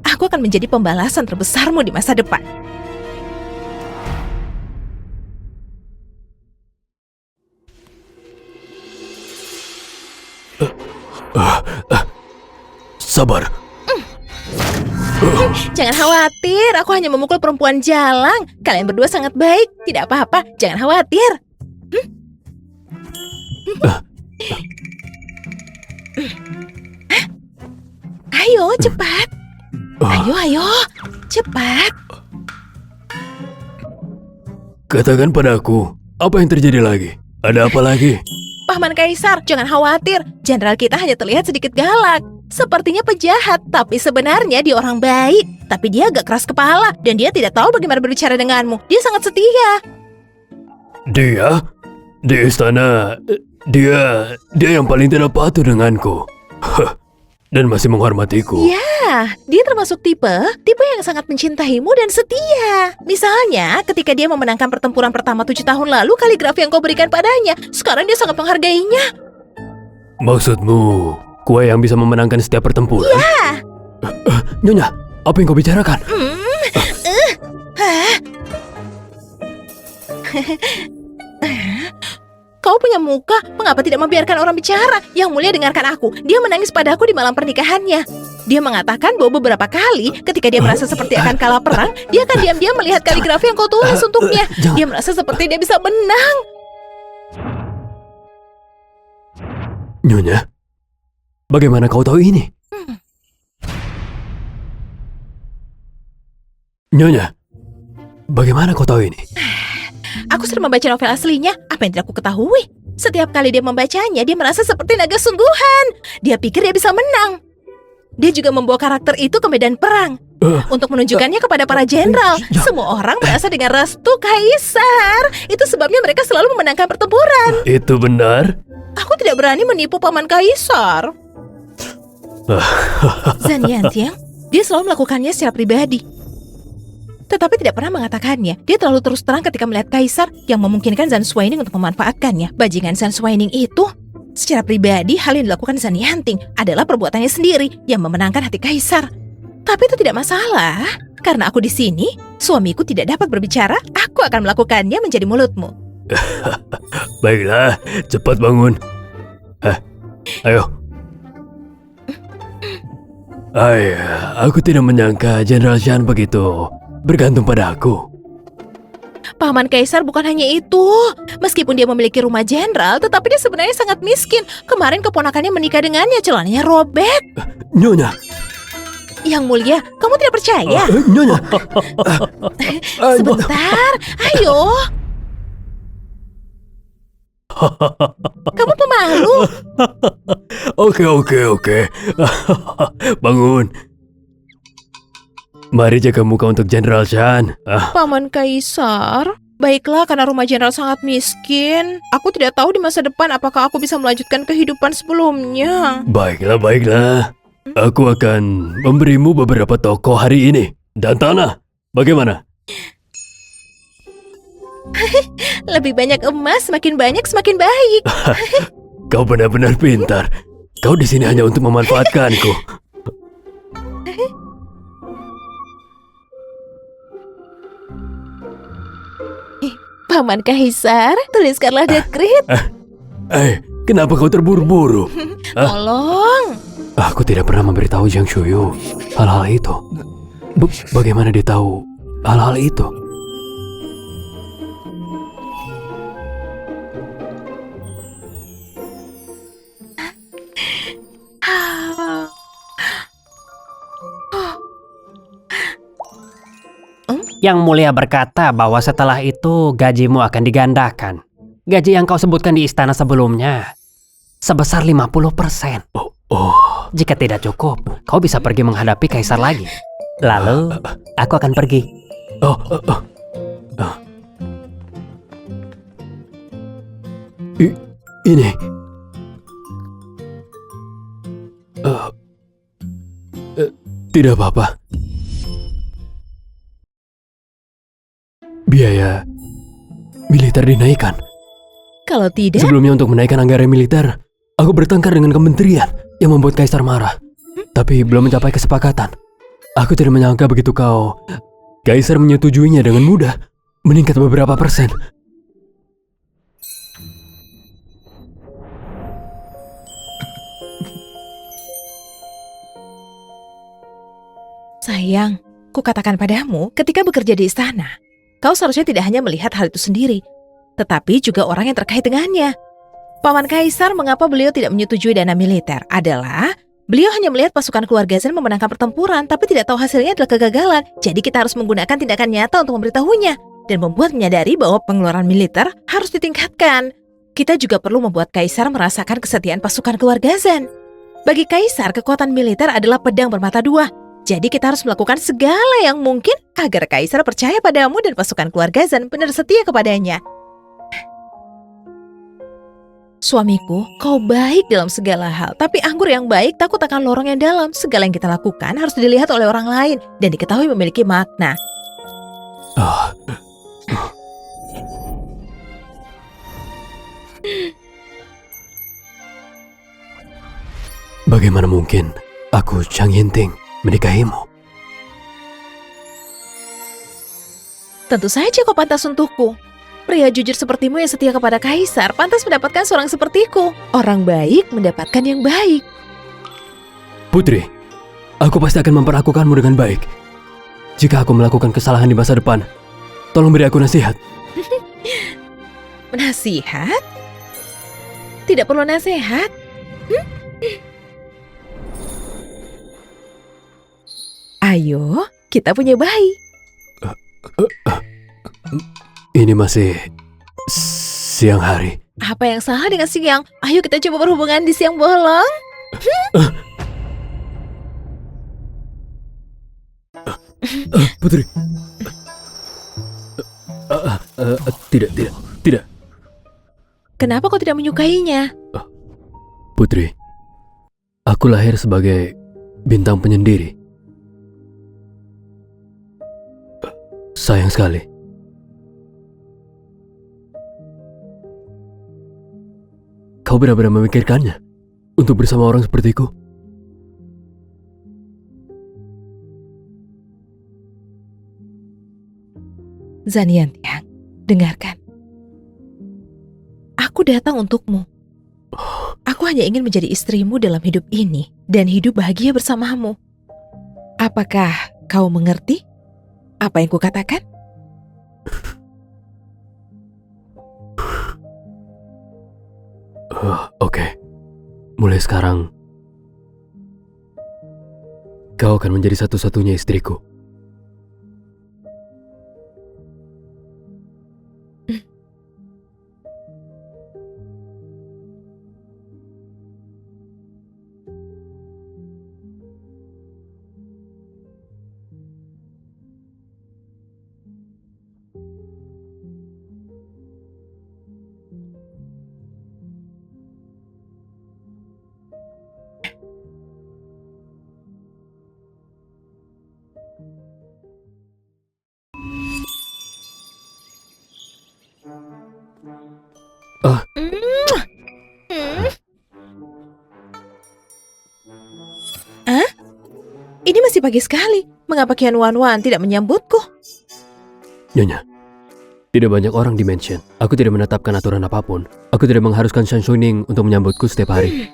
aku akan menjadi pembalasan terbesarmu di masa depan. Sabar. Jangan khawatir, aku hanya memukul perempuan jalang. Kalian berdua sangat baik, tidak apa-apa, jangan khawatir. Ayo, cepat. Ayo, cepat. Katakan padaku, apa yang terjadi lagi? Ada apa lagi? Paman Kaisar, jangan khawatir. Jenderal kita hanya terlihat sedikit galak. Sepertinya penjahat, tapi sebenarnya dia orang baik. Tapi dia agak keras kepala, dan dia tidak tahu bagaimana berbicara denganmu. Dia sangat setia. Dia? Di istana, dia yang paling tidak patuh denganku. Dan masih menghormatiku. Ya, dia termasuk tipe yang sangat mencintaimu dan setia. Misalnya, ketika dia memenangkan pertempuran pertama 7 tahun lalu, kaligrafi yang kau berikan padanya, sekarang dia sangat menghargainya. Maksudmu, kue yang bisa memenangkan setiap pertempuran? Ya. Nyonya, apa yang kau bicarakan? Kau punya muka, mengapa tidak membiarkan orang bicara? Yang mulia, dengarkan aku. Dia menangis padaku di malam pernikahannya. Dia mengatakan bahwa beberapa kali ketika dia merasa seperti akan kalah perang, dia akan diam-diam melihat kaligrafi yang kau tulis untuknya. Dia merasa seperti dia bisa menang. Nyonya, bagaimana kau tahu ini? Nyonya, bagaimana kau tahu ini? Aku sering membaca novel aslinya. Apa yang tidak aku ketahui? Setiap kali dia membacanya, dia merasa seperti naga sungguhan. Dia pikir dia bisa menang. Dia juga membawa karakter itu ke medan perang untuk menunjukkannya kepada para jenderal. Semua orang merasa dengan restu Kaisar. Itu sebabnya mereka selalu memenangkan pertempuran. Itu benar? Aku tidak berani menipu paman Kaisar. Zan Yantiang, dia selalu melakukannya secara pribadi. Tetapi tidak pernah mengatakannya. Dia terlalu terus terang ketika melihat Kaisar yang memungkinkan Zan Suining untuk memanfaatkannya. Bajingan Zan Suining itu, secara pribadi hal yang dilakukan Zan Yanting adalah perbuatannya sendiri yang memenangkan hati Kaisar. Tapi itu tidak masalah. Karena aku di sini, suamiku tidak dapat berbicara, aku akan melakukannya menjadi mulutmu. Baiklah, cepat bangun. Ayo. Aku tidak menyangka Jenderal Shan begitu bergantung pada aku. Paman Kaisar bukan hanya itu. Meskipun dia memiliki rumah jenderal, tetapi dia sebenarnya sangat miskin. Kemarin keponakannya menikah dengannya, celananya robek. Nyonya. Yang mulia, kamu tidak percaya? Nyonya. Sebentar, ayo. Kamu pemalu. Oke. Bangun. Mari jaga muka untuk Jenderal Shan. Paman Kaisar, baiklah karena rumah jenderal sangat miskin. Aku tidak tahu di masa depan apakah aku bisa melanjutkan kehidupan sebelumnya. Baiklah. Aku akan memberimu beberapa toko hari ini dan tanah. Bagaimana? Lebih banyak emas, semakin banyak semakin baik. Kau benar-benar pintar. Kau di sini hanya untuk memanfaatkanku. Paman Kaisar, tuliskanlah dekret. Kenapa kau terburu-buru? Tolong. Aku tidak pernah memberitahu Jiang Shuyu hal-hal itu. Bagaimana dia tahu hal-hal itu? Yang Mulia berkata bahwa setelah itu gajimu akan digandakan. Gaji yang kau sebutkan di istana sebelumnya sebesar 50%. Jika tidak cukup, kau bisa pergi menghadapi kaisar lagi. Lalu, aku akan pergi. Ini. Tidak apa-apa. Biaya militer dinaikkan. Kalau tidak, Sebelumnya untuk menaikkan anggaran militer, aku bertengkar dengan kementerian yang membuat kaisar marah. Tapi belum mencapai kesepakatan. Aku tidak menyangka begitu kaisar menyetujuinya dengan mudah, meningkat beberapa persen. sayang, kukatakan padamu, ketika bekerja di istana, kau seharusnya tidak hanya melihat hal itu sendiri, tetapi juga orang yang terkait dengannya. Paman Kaisar mengapa beliau tidak menyetujui dana militer adalah beliau hanya melihat pasukan keluarga Zen memenangkan pertempuran, tapi tidak tahu hasilnya adalah kegagalan. Jadi kita harus menggunakan tindakan nyata untuk memberitahunya dan membuat menyadari bahwa pengeluaran militer harus ditingkatkan. Kita juga perlu membuat Kaisar merasakan kesetiaan pasukan keluarga Zen. Bagi Kaisar, kekuatan militer adalah pedang bermata dua. Jadi kita harus melakukan segala yang mungkin agar Kaisar percaya padamu dan pasukan keluarga Zen benar setia kepadanya. Suamiku, kau baik dalam segala hal, tapi anggur yang baik takut akan lorong yang dalam. Segala yang kita lakukan harus dilihat oleh orang lain dan diketahui memiliki makna. Bagaimana mungkin aku Chang Yinting menikahimu? Tentu saja kau pantas untukku. Pria jujur sepertimu yang setia kepada Kaisar pantas mendapatkan seorang sepertiku. Orang baik mendapatkan yang baik. Putri, aku pasti akan memperlakukanmu dengan baik. Jika aku melakukan kesalahan di masa depan, tolong beri aku nasihat. Nasihat? Tidak perlu nasihat. Ayo, kita punya bayi. Ini masih siang hari. Apa yang salah dengan siang? Ayo kita coba berhubungan di siang bolong. Putri. Tidak. Kenapa kau tidak menyukainya? Putri, aku lahir sebagai bintang penyendiri. Sayang sekali. Kau benar-benar memikirkannya untuk bersama orang sepertiku? Zaniantiang, dengarkan. Aku datang untukmu. Aku hanya ingin menjadi istrimu dalam hidup ini dan hidup bahagia bersamamu. Apakah kau mengerti apa yang kukatakan? Oke. Mulai sekarang, kau akan menjadi satu-satunya istriku. Ah. Hah? Ini masih pagi sekali. Mengapa Kian Wan tidak menyambutku? Nyonya, tidak banyak orang di mansion. Aku tidak menetapkan aturan apapun. Aku tidak mengharuskan Shan Shuning untuk menyambutku setiap hari.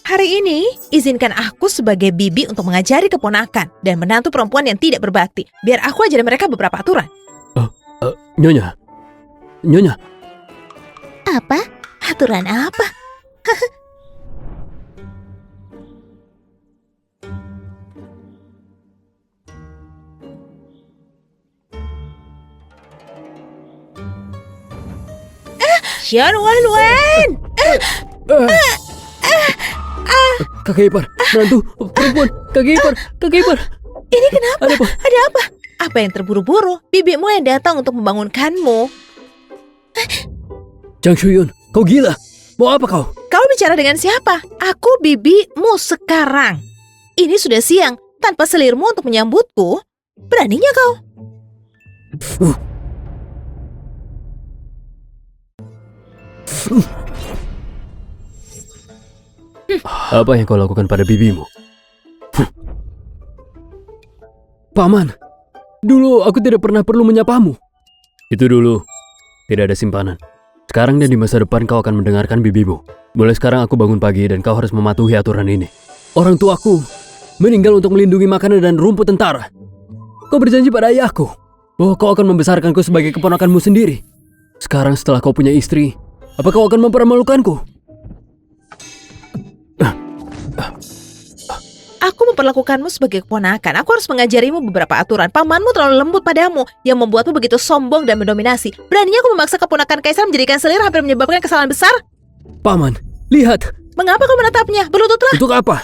Hari ini, izinkan aku sebagai bibi untuk mengajari keponakan dan menantu perempuan yang tidak berbakti. Biar aku ajari mereka beberapa aturan. Nyonya. Nyonya, Apa? Aturan apa? Xian Wan! Kakek ipar, menantu, perempuan, kakek ipar. Ini kenapa? Ada apa? Ada apa? Apa yang terburu-buru? Bibimu yang datang untuk membangunkanmu. Zhang Shuyun, kau gila? Mau apa kau? Kau bicara dengan siapa? Aku bibimu sekarang. Ini sudah siang. Tanpa selirmu untuk menyambutku, beraninya kau? apa yang kau lakukan pada bibimu? Paman, dulu aku tidak pernah perlu menyapamu. Itu dulu. Tidak ada simpanan. Sekarang dan di masa depan kau akan mendengarkan bibimu. Mulai sekarang aku bangun pagi dan kau harus mematuhi aturan ini. Orang tuaku meninggal untuk melindungi makanan dan rumput tentara. Kau berjanji pada ayahku bahwa kau akan membesarkanku sebagai keponakanmu sendiri. Sekarang setelah kau punya istri, apa kau akan mempermalukanku? Aku memperlakukanmu sebagai keponakan. Aku harus mengajarimu beberapa aturan. Pamanmu terlalu lembut padamu, yang membuatmu begitu sombong dan mendominasi. Beraninya aku memaksa keponakan kaisar menjadikan selir, hampir menyebabkan kesalahan besar. Paman, lihat. Mengapa kau menatapnya? Berlututlah. Untuk apa?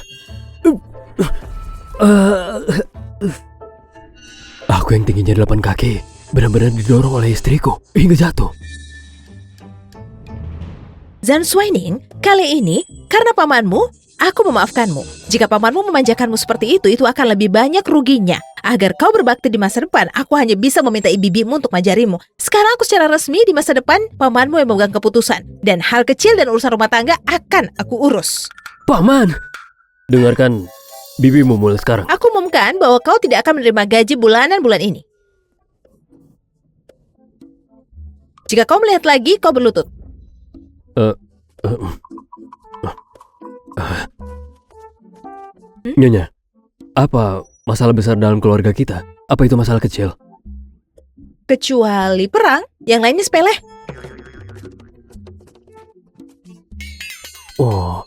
Aku yang tingginya 8 kaki benar-benar didorong oleh istriku hingga jatuh. Zhan Suining, kali ini karena pamanmu, aku memaafkanmu. Jika pamanmu memanjakanmu seperti itu akan lebih banyak ruginya. Agar kau berbakti di masa depan, aku hanya bisa meminta bibimu untuk mengajarimu. Sekarang aku secara resmi di masa depan, pamanmu yang memegang keputusan. Dan hal kecil dan urusan rumah tangga akan aku urus. Paman, Dengarkan bibimu mulai sekarang. Aku umumkan bahwa kau tidak akan menerima gaji bulanan bulan ini. Jika kau melihat lagi, kau berlutut. Nyonya, apa masalah besar dalam keluarga kita? Apa itu masalah kecil? Kecuali perang, yang lainnya sepele. Oh.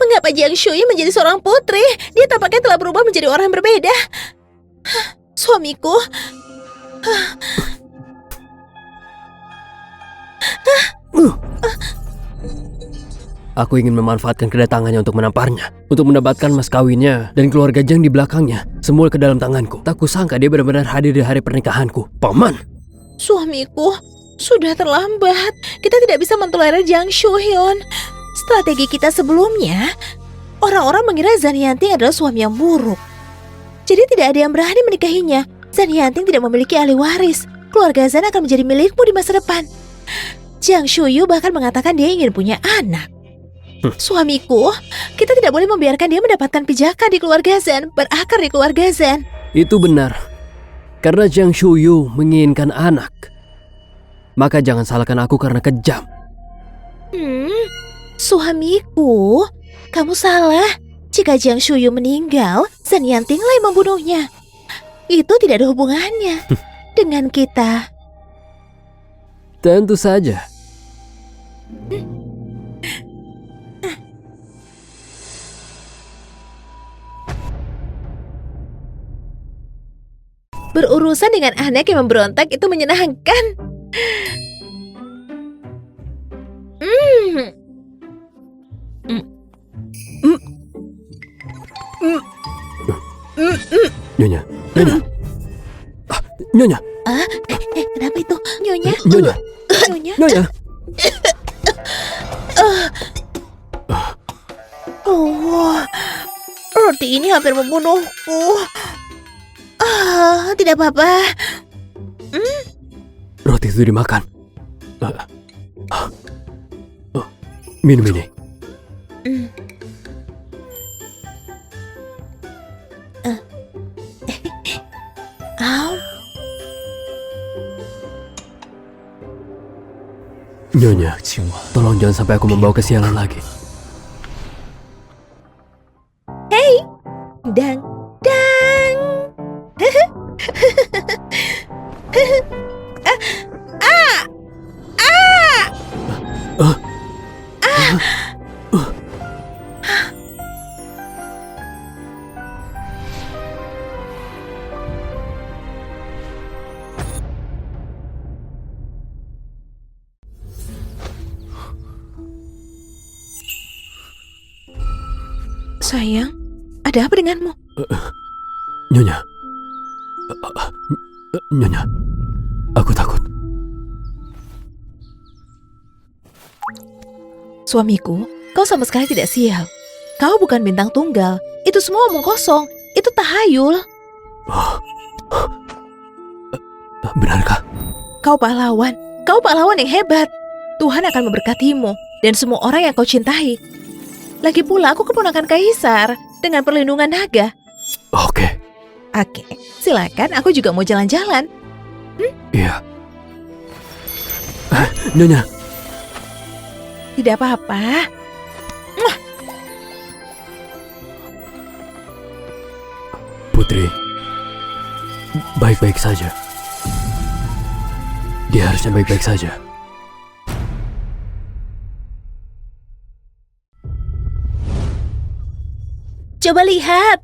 Mengapa Jiang Shuyi menjadi seorang putri? Dia tampaknya telah berubah menjadi orang yang berbeda. Suamiku. aku ingin memanfaatkan kedatangannya untuk menamparnya, untuk mendapatkan mas kawinnya dan keluarga Jiang di belakangnya, semua ke dalam tanganku. Tak kusangka dia benar-benar hadir di hari pernikahanku. Paman, Suamiku, sudah terlambat. Kita tidak bisa mentolerir Jiang Shuhyun. Strategi kita sebelumnya, orang-orang mengira Zhan Yanting adalah suami yang buruk. Jadi tidak ada yang berani menikahinya. Zhan Yanting tidak memiliki ahli waris. Keluarga Zhan akan menjadi milikmu di masa depan. Jiang Shuyu bahkan mengatakan dia ingin punya anak. Suamiku, kita tidak boleh membiarkan dia mendapatkan pijakan di keluarga Zhan, berakar di keluarga Zhan. itu benar. Karena Jiang Shuyu menginginkan anak, maka jangan salahkan aku karena kejam. Suamiku, kamu salah. Jika Jiang Shuyu meninggal, Zhan Yanting lah yang membunuhnya. Itu tidak ada hubungannya dengan kita. Tentu saja. Berurusan dengan anak yang memberontak itu menyenangkan. Nyonya. Nyonya, Kenapa itu? Nyonya? Nyonya, Nyonya? Nyonya. Oh, roti ini hampir membunuhku. Oh, tidak apa-apa. Roti itu dimakan. Minum ini. Oh, Nyonya, tolong jangan sampai aku membawa kesialan lagi. dang, dang. Sayang, ada apa denganmu? Nyonya. Nyonya. Aku takut. Suamiku, kau sama sekali tidak sial. Kau bukan bintang tunggal. Itu semua omong kosong. Itu tahayul. Benarkah? Kau pahlawan. Kau pahlawan yang hebat. Tuhan akan memberkatimu dan semua orang yang kau cintai. Lagi pula aku keponakan kaisar dengan perlindungan naga. Oke. Oke, silakan. Aku juga mau jalan-jalan. Iya. Nyonya. Tidak apa-apa. Putri. Baik-baik saja. Dia harusnya baik-baik saja. Coba lihat.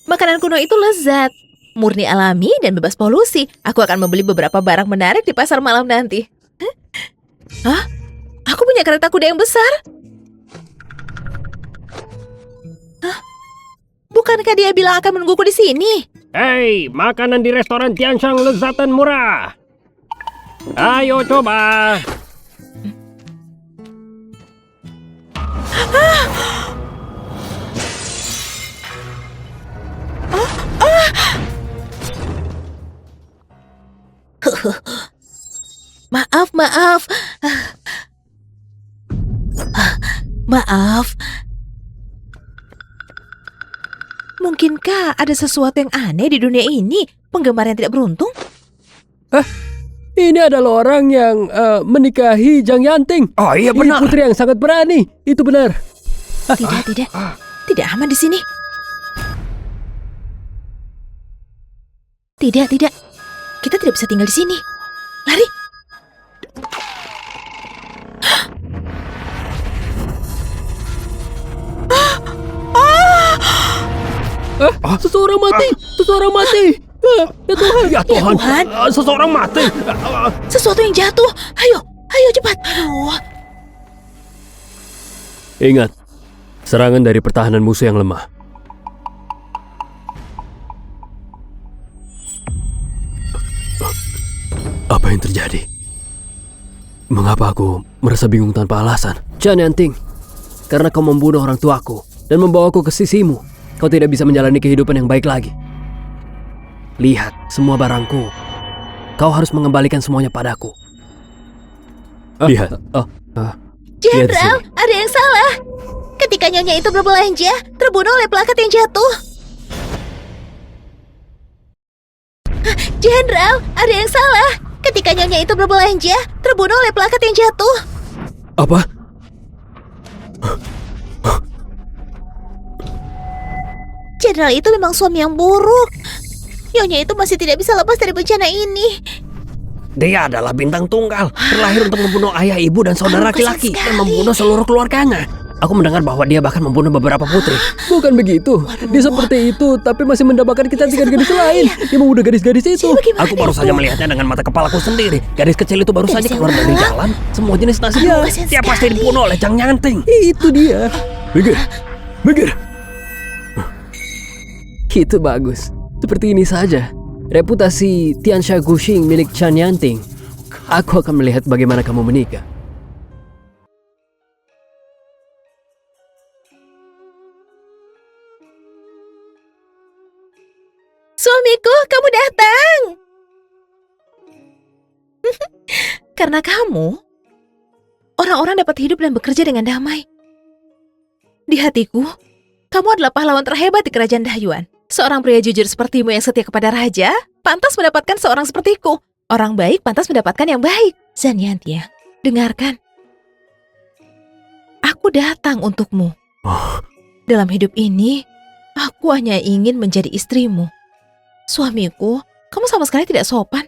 Makanan kuno itu lezat, murni alami dan bebas polusi. Aku akan membeli beberapa barang menarik di pasar malam nanti. Hah? Aku punya kereta kuda yang besar. Hah? Bukankah dia bilang akan menungguku di sini? Hei, makanan di restoran Tianshang lezat dan murah. Ayo coba. Maaf. Maaf. Mungkinkah ada sesuatu yang aneh di dunia ini? Penggemar yang tidak beruntung? Ini adalah orang yang menikahi Zhang Yanting. Oh iya Ini putri yang sangat berani. Itu benar. Tidak. Tidak aman di sini. Tidak. Kita tidak bisa tinggal di sini. Lari. Seseorang mati. Ya Tuhan. Tuhan. Seseorang mati. Sesuatu yang jatuh. Ayo cepat. Aduh. Ingat, serangan dari pertahanan musuh yang lemah. Apa yang terjadi? Mengapa aku merasa bingung tanpa alasan? Zhang Yanting, karena kau membunuh orang tuaku dan membawaku ke sisimu, kau tidak bisa menjalani kehidupan yang baik lagi. Lihat semua barangku. Kau harus mengembalikan semuanya padaku. Lihat. Jenderal, ada yang salah. Ketika nyonya itu berbelanja, terbunuh oleh pelakat yang jatuh. Jenderal, ada yang salah. Ketika nyonya itu berbelanja, terbunuh oleh pelakat yang jatuh. Apa? Jenderal itu memang suami yang buruk. Nyonya itu masih tidak bisa lepas dari bencana ini. Dia adalah bintang tunggal, terlahir untuk membunuh ayah, ibu, dan saudara Kasian laki-laki, sekali. dan membunuh seluruh keluarganya. Aku mendengar bahwa dia bahkan membunuh beberapa putri. Bukan begitu. Dia seperti itu, tapi masih mendambakan kita tiga gadis lain. Dia membunuh gadis-gadis itu. Bagaimana Aku baru itu? saja melihatnya dengan mata kepalaku sendiri. Gadis kecil itu baru Gadis saja yang keluar dari mana? jalan. Semua jenis Aduh, nasibnya. kasian Dia pasti sekali. dibunuh oleh Zhang Yanting. Itu dia. Minggir. Itu bagus. Seperti ini saja. Reputasi Tiansha Guxing milik Zhang Yanting. Aku akan melihat bagaimana kamu menikah. Karena kamu, orang-orang dapat hidup dan bekerja dengan damai. Di hatiku, kamu adalah pahlawan terhebat di kerajaan Dahyuan. Seorang pria jujur sepertimu yang setia kepada raja, pantas mendapatkan seorang sepertiku. Orang baik pantas mendapatkan yang baik. Zanyantia, dengarkan. Aku datang untukmu. Dalam hidup ini, aku hanya ingin menjadi istrimu. Suamiku, kamu sama sekali tidak sopan.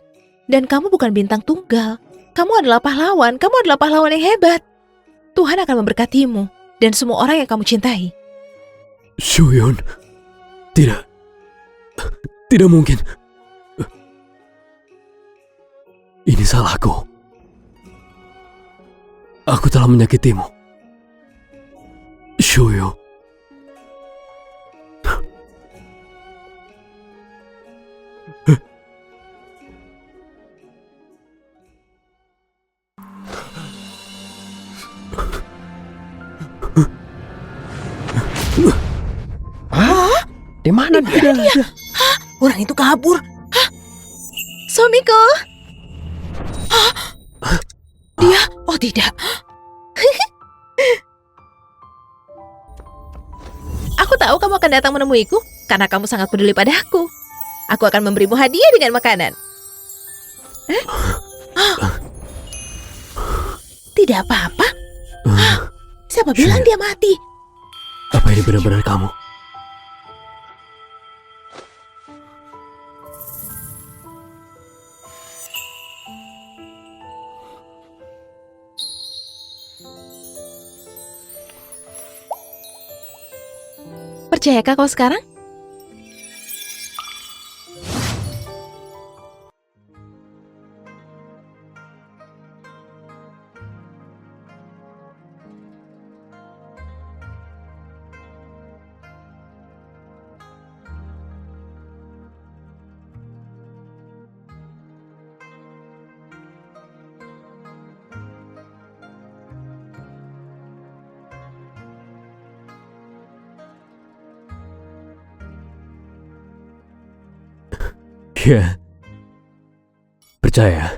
Dan kamu bukan bintang tunggal. Kamu adalah pahlawan, kamu adalah pahlawan yang hebat. Tuhan akan memberkatimu dan semua orang yang kamu cintai. Shuyon, tidak mungkin. Ini salahku. Aku telah menyakitimu. Shuyo. Di mana dia? Orang itu kabur. Suamiku. Dia? Oh tidak. Aku tahu kamu akan datang menemuiku karena kamu sangat peduli padaku. Aku akan memberimu hadiah dengan makanan. Tidak apa-apa. Siapa bilang dia mati? Apa ini benar-benar kamu? Percayakah kau sekarang? Ya, percaya.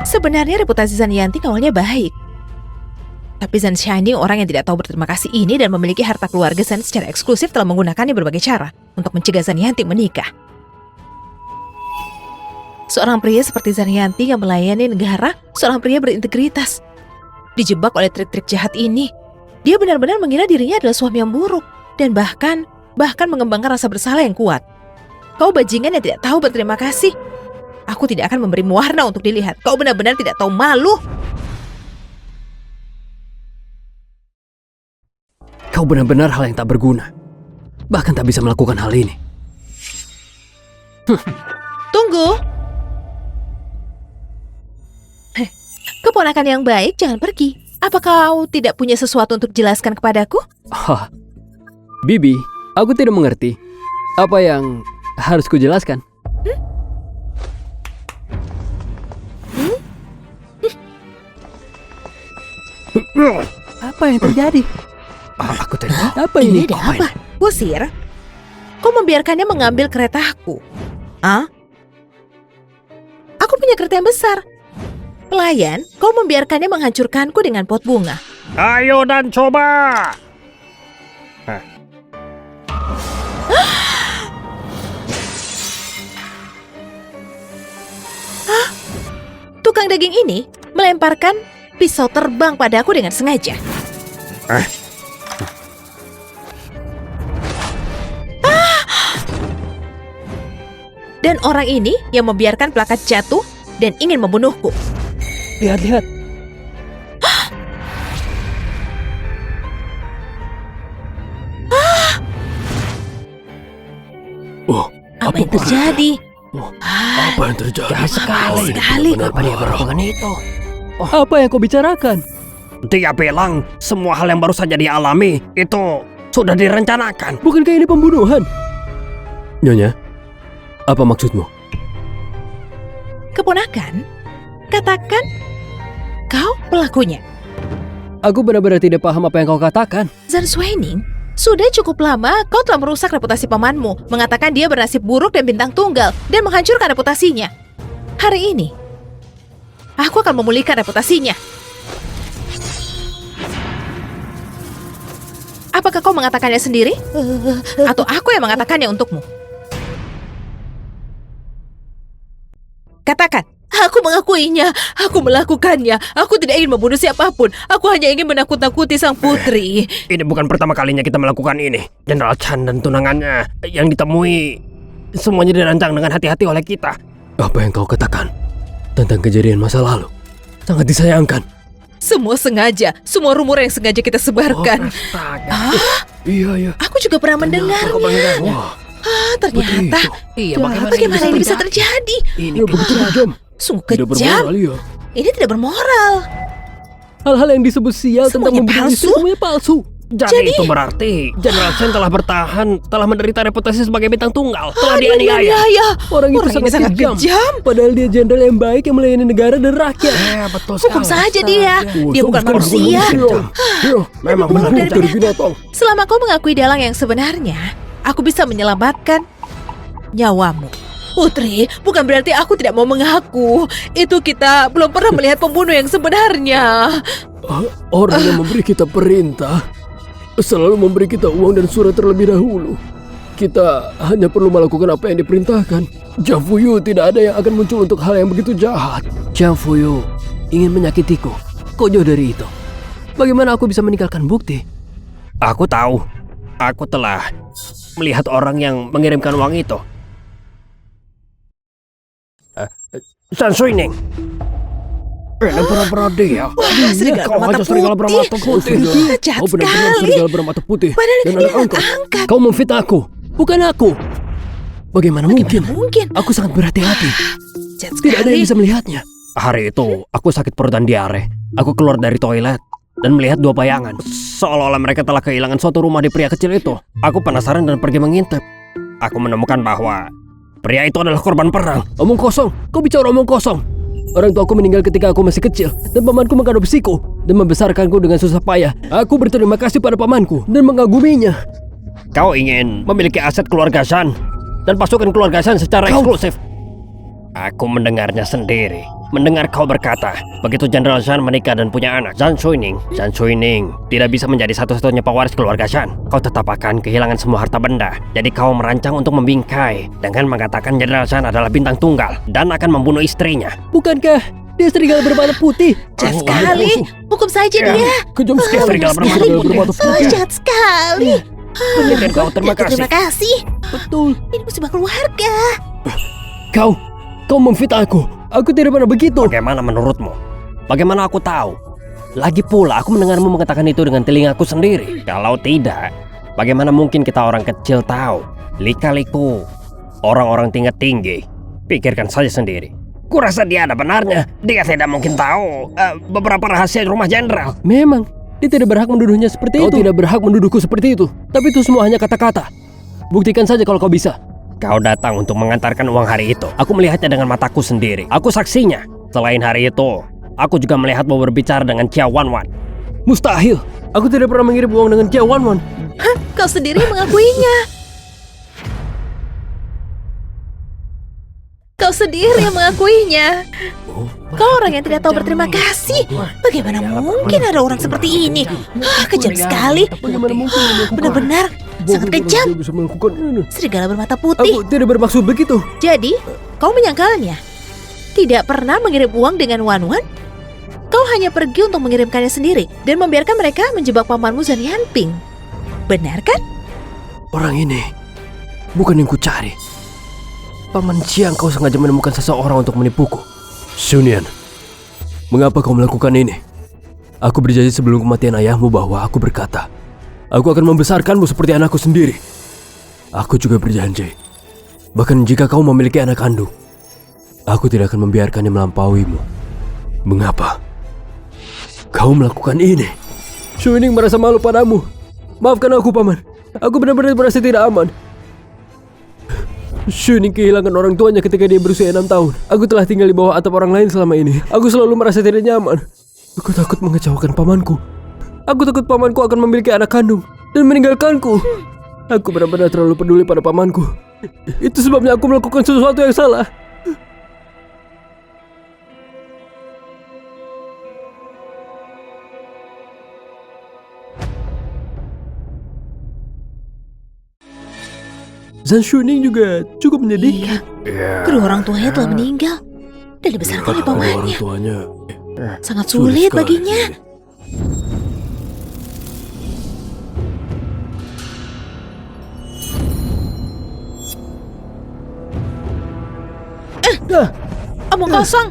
Sebenarnya reputasi Zanyanting awalnya baik. Tapi Zan Shining, orang yang tidak tahu berterima kasih ini dan memiliki harta keluarga Zan secara eksklusif, telah menggunakannya berbagai cara untuk mencegah Zanyanting menikah. Seorang pria seperti Zanyanting yang melayani negara, seorang pria berintegritas, dijebak oleh trik-trik jahat ini. Dia benar-benar mengira dirinya adalah suami yang buruk. Dan bahkan mengembangkan rasa bersalah yang kuat. Kau bajingan yang tidak tahu berterima kasih. Aku tidak akan memberimu warna untuk dilihat. Kau benar-benar tidak tahu malu. Kau benar-benar hal yang tak berguna. Bahkan tak bisa melakukan hal ini. Tunggu. Keponakan yang baik, jangan pergi. Apa kau tidak punya sesuatu untuk jelaskan kepadaku? Bibi, aku tidak mengerti. Apa yang harus kujelaskan? Apa yang terjadi? Aku tidak tahu. Apa ini? Ada apa? Kusir? Kau membiarkannya mengambil keretaku? Aku punya kereta yang besar. Pelayan, kau membiarkannya menghancurkanku dengan pot bunga. Ayo dan coba. Tukang daging ini melemparkan pisau terbang padaku dengan sengaja. Dan orang ini yang membiarkan plakat jatuh dan ingin membunuhku. Lihat. Apa yang terjadi? Apa yang terjadi? Jahat sekali. Apa dia berhubungan itu? Apa yang kau bicarakan? Dia bilang semua hal yang baru saja dia alami itu sudah direncanakan. Bukankah ini pembunuhan? Nyonya, apa maksudmu? Keponakan, katakan kau pelakunya. Aku benar-benar tidak paham apa yang kau katakan. Zan Shuining, Sudah cukup lama kau telah merusak reputasi pamanmu, mengatakan dia bernasib buruk dan bintang tunggal, dan menghancurkan reputasinya. Hari ini, aku akan memulihkan reputasinya. Apakah kau mengatakannya sendiri? Atau aku yang mengatakannya untukmu? Katakan. Aku mengakuinya, aku melakukannya. Aku tidak ingin membunuh siapapun. Aku hanya ingin menakut-nakuti sang putri. Ini bukan pertama kalinya kita melakukan ini. Jenderal Chan dan tunangannya yang ditemui semuanya dirancang dengan hati-hati oleh kita. Apa yang kau katakan tentang kejadian masa lalu sangat disayangkan. Semua sengaja, semua rumor yang sengaja kita sebarkan. Iya. Aku juga pernah mendengarnya. Wah, Ternyata. Iya, Bagaimana ini bisa terjadi? Ini begitu kejam. Sungguh Tidak kejam. bermoral ya. Ini tidak bermoral. Hal-hal yang disebut sial tentang Semuanya membunuh istri palsu? semuanya palsu. Jadi itu berarti Jenderal Chen telah bertahan, telah menderita reputasi sebagai bintang tunggal, telah Dia dianiaya. dianiaya. Orang itu Orang ini sangat kejam. Padahal dia jenderal yang baik yang melayani negara dan rakyat. Betul Hukum saja dia. Dia bukan manusia. Memang Buruk benar. dari binatang. Selama kau mengakui dalang yang sebenarnya, aku bisa menyelamatkan nyawamu. Putri, bukan berarti aku tidak mau mengaku. Itu kita belum pernah melihat pembunuh yang sebenarnya. Orang yang memberi kita perintah selalu memberi kita uang dan surat terlebih dahulu. Kita hanya perlu melakukan apa yang diperintahkan. Jiang Fuyu tidak ada yang akan muncul untuk hal yang begitu jahat. Jiang Fuyu ingin menyakitiku. Kok jauh dari itu? Bagaimana aku bisa meninggalkan bukti? Aku tahu. Aku telah melihat orang yang mengirimkan uang itu. San Suining. Ini pura-pura dia. Serigala Kau bermata aja serigala bermata putih. putih. Dia jahat Kau benar-benar sekali. serigala bermata putih. Padahal Dan dia anak anak angkat. angkat. Kau memfitnah aku, bukan aku. Bagaimana mungkin? Mungkin. Aku sangat berhati-hati. Jahat Tidak ada yang sekali. bisa melihatnya. Hari itu, aku sakit perut dan diare. Aku keluar dari toilet dan melihat dua bayangan. Seolah-olah mereka telah kehilangan suatu rumah di pria kecil itu. Aku penasaran dan pergi mengintip. Aku menemukan bahwa pria itu adalah korban perang. Omong kosong, kau bicara omong kosong. Orang tuaku meninggal ketika aku masih kecil dan pamanku mengadopsiku dan membesarkanku dengan susah payah. Aku berterima kasih pada pamanku dan mengaguminya. Kau ingin memiliki aset keluarga Shan dan pasukan keluarga Shan secara eksklusif. Aku mendengarnya sendiri. Mendengar kau berkata, begitu Jenderal Shan menikah dan punya anak, Zhang Suining tidak bisa menjadi satu-satunya pewaris keluarga Shan. Kau tetap akan kehilangan semua harta benda. Jadi kau merancang untuk membingkai dengan mengatakan Jenderal Shan adalah bintang tunggal dan akan membunuh istrinya. Bukankah dia serigala bermata putih? Jahat sekali. Hukum saja dia. Kejam sekali. Serigala bermata putih. Oh, jahat sekali. Dan kau terima kasih. Terima kasih. Betul. Ini musibah keluarga. Kau memfitnah aku. Aku tidak pernah begitu. Bagaimana menurutmu? Bagaimana aku tahu? Lagi pula aku mendengarmu mengatakan itu dengan telingaku sendiri. Kalau tidak, bagaimana mungkin kita orang kecil tahu? Lika-liku orang-orang tingkat tinggi. Pikirkan saja sendiri. Kurasa dia ada benarnya. Dia tidak mungkin tahu beberapa rahasia rumah jenderal. Memang, dia tidak berhak menduduhnya seperti itu. Kau tidak berhak menduduhku seperti itu. Tapi itu semua hanya kata-kata. Buktikan saja kalau kau bisa. Kau datang untuk mengantarkan uang hari itu. Aku melihatnya dengan mataku sendiri. Aku saksinya. Selain hari itu, aku juga melihatmu berbicara dengan Chia Wanwan. Mustahil. Aku tidak pernah mengirim uang dengan Chia Wanwan. Hah? Kau sendiri mengakuinya. Kau sendiri yang mengakuinya. Kau orang yang tidak tahu berterima kasih. Bagaimana mungkin ada orang seperti ini? Kejam sekali. Bagaimana mungkin dia melakukan? Benar-benar sangat kejam. Dia bisa melakukan ini. Serigala bermata putih. Aku tidak bermaksud begitu. Jadi, kau menyangkalnya? Tidak pernah mengirim uang dengan Wanwan? Kau hanya pergi untuk mengirimkannya sendiri dan membiarkan mereka menjebak pamanmu Zhan Yanping. Benar kan? Orang ini bukan yang kucari. Paman Siang, kau sengaja menemukan seseorang untuk menipuku. Sunian, mengapa kau melakukan ini? Aku berjanji sebelum kematian ayahmu bahwa aku berkata, aku akan membesarkanmu seperti anakku sendiri. Aku juga berjanji, bahkan jika kau memiliki anak kandung, aku tidak akan membiarkannya melampauimu. Mengapa kau melakukan ini? Suning merasa malu padamu. Maafkan aku, Paman. Aku benar-benar merasa tidak aman. Suning kehilangan orang tuanya ketika dia berusia 6 tahun. Aku telah tinggal di bawah atap orang lain selama ini. Aku selalu merasa tidak nyaman. Aku takut mengecewakan pamanku. Aku takut pamanku akan memiliki anak kandung dan meninggalkanku. Aku benar-benar terlalu peduli pada pamanku. Itu sebabnya aku melakukan sesuatu yang salah. Zhan Xuning juga cukup menyedihkan. Iya, kedua orang tuanya telah meninggal dan dibesarkan oleh pamannya. Tuanya Sangat sulit sekali. baginya. Omong kosong.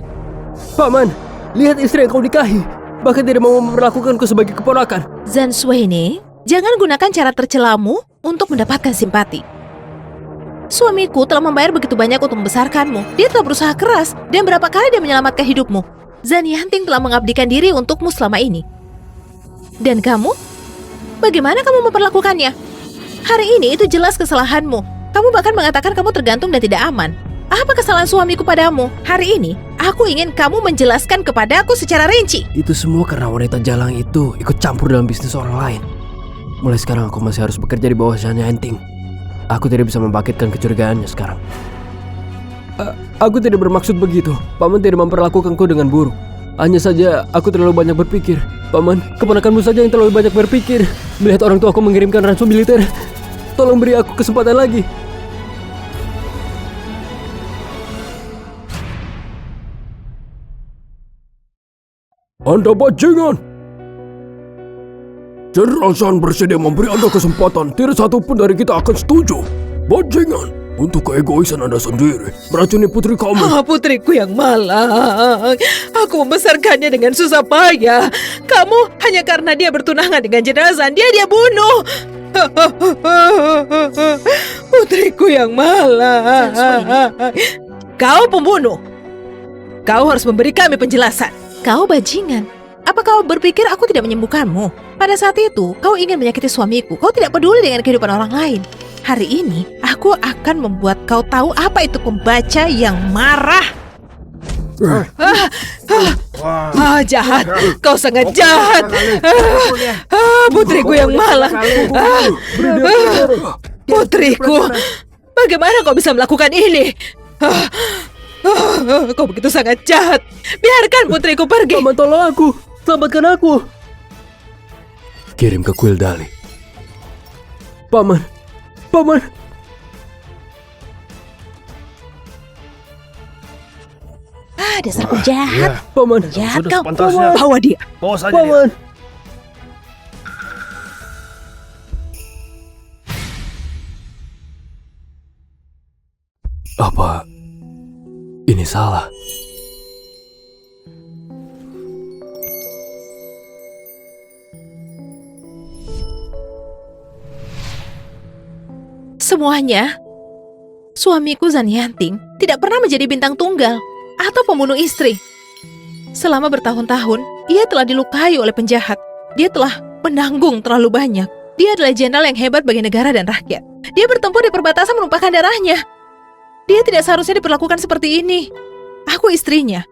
Paman, lihat istri yang kau nikahi. Bahkan tidak mau memperlakukanku sebagai keponakan. Zhan Xuini, jangan gunakan cara tercelamu untuk mendapatkan simpati. Suamiku telah membayar begitu banyak untuk membesarkanmu. Dia telah berusaha keras dan berapa kali dia menyelamatkan hidupmu. Zhan Yanting telah mengabdikan diri untukmu selama ini. Dan kamu? Bagaimana kamu memperlakukannya? Hari ini itu jelas kesalahanmu. Kamu bahkan mengatakan kamu tergantung dan tidak aman. Apa kesalahan suamiku padamu? Hari ini, aku ingin kamu menjelaskan kepadaku secara rinci. Itu semua karena wanita jalang itu ikut campur dalam bisnis orang lain. Mulai sekarang aku masih harus bekerja di bawah Zhan Yanting. Aku tidak bisa membangkitkan kecurigaannya sekarang. Aku tidak bermaksud begitu. Paman tidak memperlakukanku dengan buruk. Hanya saja aku terlalu banyak berpikir. Paman, keponakanmu saja yang terlalu banyak berpikir. Melihat orang tuaku mengirimkan ransom militer. Tolong beri aku kesempatan lagi. Anda bajingan! Jenderal Zhan bersedia memberi Anda kesempatan. Tidak satu pun dari kita akan setuju. Bajingan! Untuk keegoisan Anda sendiri, meracuni putri kamu. Putriku yang malang. Aku membesarkannya dengan susah payah. Kamu hanya karena dia bertunangan dengan Jenderal Zhan, dia bunuh. Putriku yang malang. Kau pembunuh. Kau harus memberi kami penjelasan. Kau bajingan. Apa kau berpikir aku tidak menyembuhkanmu? Pada saat itu, kau ingin menyakiti suamiku. Kau tidak peduli dengan kehidupan orang lain. Hari ini, aku akan membuat kau tahu apa itu pembaca yang marah. Jahat. Kau sangat jahat. Putriku yang malang. Putriku. Bagaimana kau bisa melakukan ini? Kau begitu sangat jahat. Biarkan putriku pergi. Paman, tolong aku. Selamatkan aku. Kirim ke kuil Dali. Paman. Paman. Dasar penjahat. Paman. Jahat Sudah kau. sepantasnya. Bawa dia. Bawa saja dia. Paman. Apa ini salah? Semuanya, suamiku Zhan Yanting tidak pernah menjadi bintang tunggal atau pembunuh istri. Selama bertahun-tahun, ia telah dilukai oleh penjahat. Dia telah menanggung terlalu banyak. Dia adalah jenderal yang hebat bagi negara dan rakyat. Dia bertempur di perbatasan menumpahkan darahnya. Dia tidak seharusnya diperlakukan seperti ini. Aku istrinya.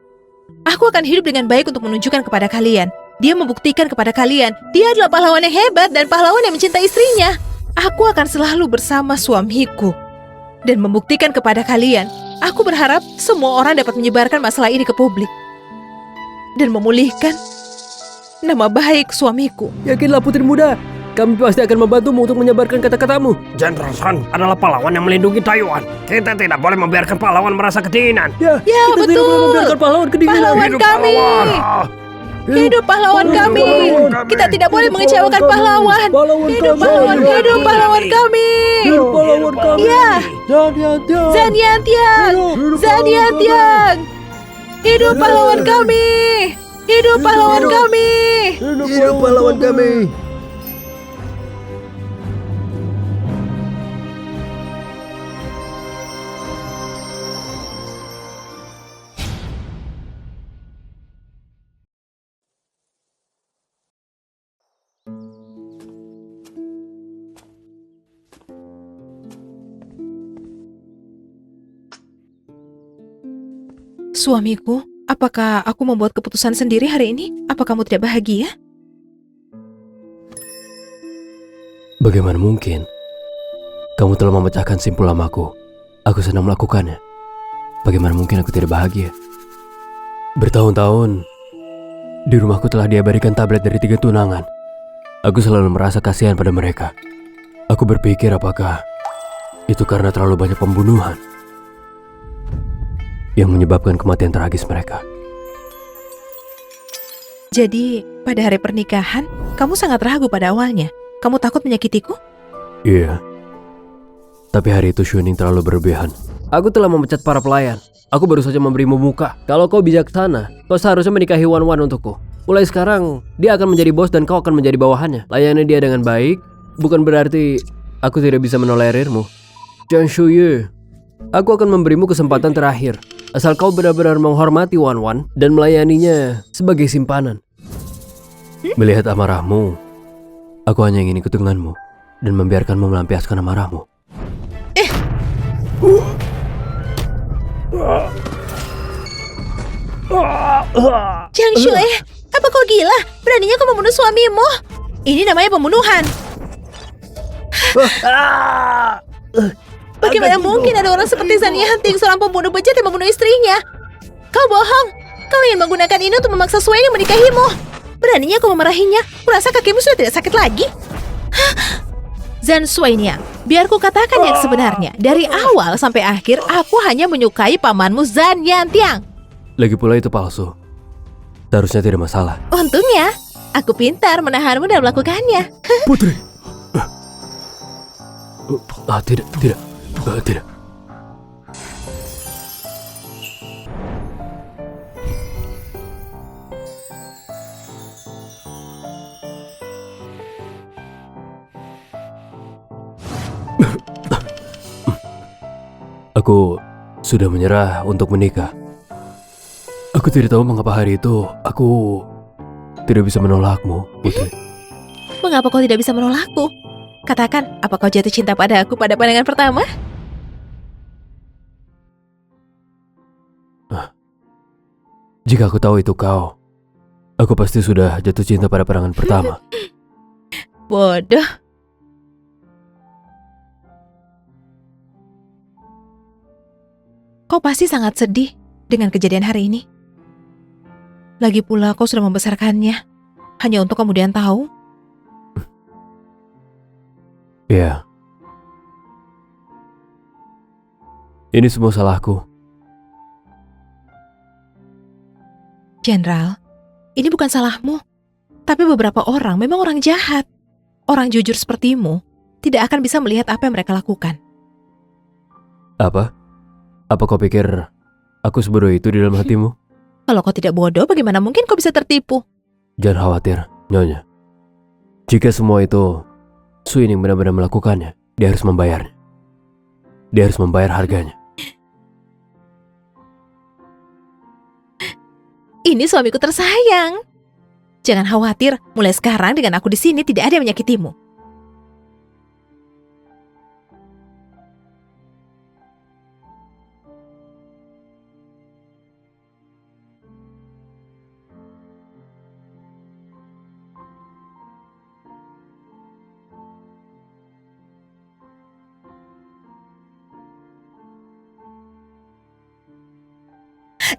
Aku akan hidup dengan baik untuk menunjukkan kepada kalian. Dia membuktikan kepada kalian, dia adalah pahlawan yang hebat dan pahlawan yang mencintai istrinya. Aku akan selalu bersama suamiku dan membuktikan kepada kalian. Aku berharap semua orang dapat menyebarkan masalah ini ke publik dan memulihkan nama baik suamiku. Yakinlah putri muda, kami pasti akan membantumu untuk menyebarkan kata-katamu. Jenderal Zhan adalah pahlawan yang melindungi Taiwan. Kita tidak boleh membiarkan pahlawan merasa kedinginan. Ya, Ya, kita tidak boleh betul. membiarkan pahlawan kedinginan. Pahlawan Hidup kami. pahlawan. Hidup pahlawan kami. pahlawan. Kita tidak boleh mengecewakan pahlawan. Hidup pahlawan, hidup pahlawan kami. Hidup pahlawan kami. Ya. Zhan Yanting. Zhan Yantiang. Hidup Zhan Yantiang. Hidup pahlawan kami. Hidup pahlawan kami. Hidup pahlawan kami. Suamiku, apakah aku membuat keputusan sendiri hari ini? Apa kamu tidak bahagia? Bagaimana mungkin? Kamu telah memecahkan simpul lamaku. Aku senang melakukannya. Bagaimana mungkin aku tidak bahagia? Bertahun-tahun, di rumahku telah diabadikan tablet dari 3 tunangan. Aku selalu merasa kasihan pada mereka. Aku berpikir apakah itu karena terlalu banyak pembunuhan yang menyebabkan kematian tragis mereka. Jadi, pada hari pernikahan, kamu sangat ragu pada awalnya. Kamu takut menyakitiku? Iya. Tapi hari itu Xuening terlalu berlebihan. Aku telah memecat para pelayan. Aku baru saja memberimu muka. Kalau kau bijaksana, kau seharusnya menikahi Wan Wan untukku. Mulai sekarang, dia akan menjadi bos dan kau akan menjadi bawahannya. Layani dia dengan baik, bukan berarti aku tidak bisa menolerirmu. Zhang Shuye, aku akan memberimu kesempatan terakhir. Asal kau benar-benar menghormati Wan Wan dan melayaninya sebagai simpanan. Melihat amarahmu, aku hanya ingin ikut denganmu dan membiarkanmu melampiaskan amarahmu. Zhang Shuye, apa kau gila? Beraninya kau membunuh suamimu? Ini namanya pembunuhan. Bagaimana mungkin ada orang seperti Zhan Yanting, seorang pembunuh bejat yang membunuh istrinya? Kau bohong. Kau ingin menggunakan ini untuk memaksa Shuening menikahimu. Beraninya kau memarahinya. Kurasa kakimu sudah tidak sakit lagi. Zhan Shuening, biar ku katakan yang sebenarnya. Dari awal sampai akhir, aku hanya menyukai pamanmu Zhan Yanting. Lagi pula itu palsu. Seharusnya tidak masalah. Untungnya, aku pintar menahanmu dan melakukannya. Putri! Tidak. Tidak. Aku sudah menyerah untuk menikah. Aku tidak tahu mengapa hari itu aku tidak bisa menolakmu, Putri. Mengapa kau tidak bisa menolakku? Katakan, apa kau jatuh cinta pada aku pada pandangan pertama? Jika aku tahu itu kau, aku pasti sudah jatuh cinta pada pandangan pertama. Bodoh. Kau pasti sangat sedih dengan kejadian hari ini. Lagi pula kau sudah membesarkannya hanya untuk kemudian tahu. Ya. Ini semua salahku. Jenderal, ini bukan salahmu. Tapi beberapa orang memang orang jahat. Orang jujur sepertimu tidak akan bisa melihat apa yang mereka lakukan. Apa? Apa kau pikir aku sebodoh itu di dalam hatimu? Kalau kau tidak bodoh, bagaimana mungkin kau bisa tertipu? Jangan khawatir, Nyonya. Jika semua itu Shuening benar-benar melakukannya, dia harus membayarnya. Dia harus membayar harganya. Ini suamiku tersayang. Jangan khawatir, mulai sekarang dengan aku di sini tidak ada yang menyakitimu.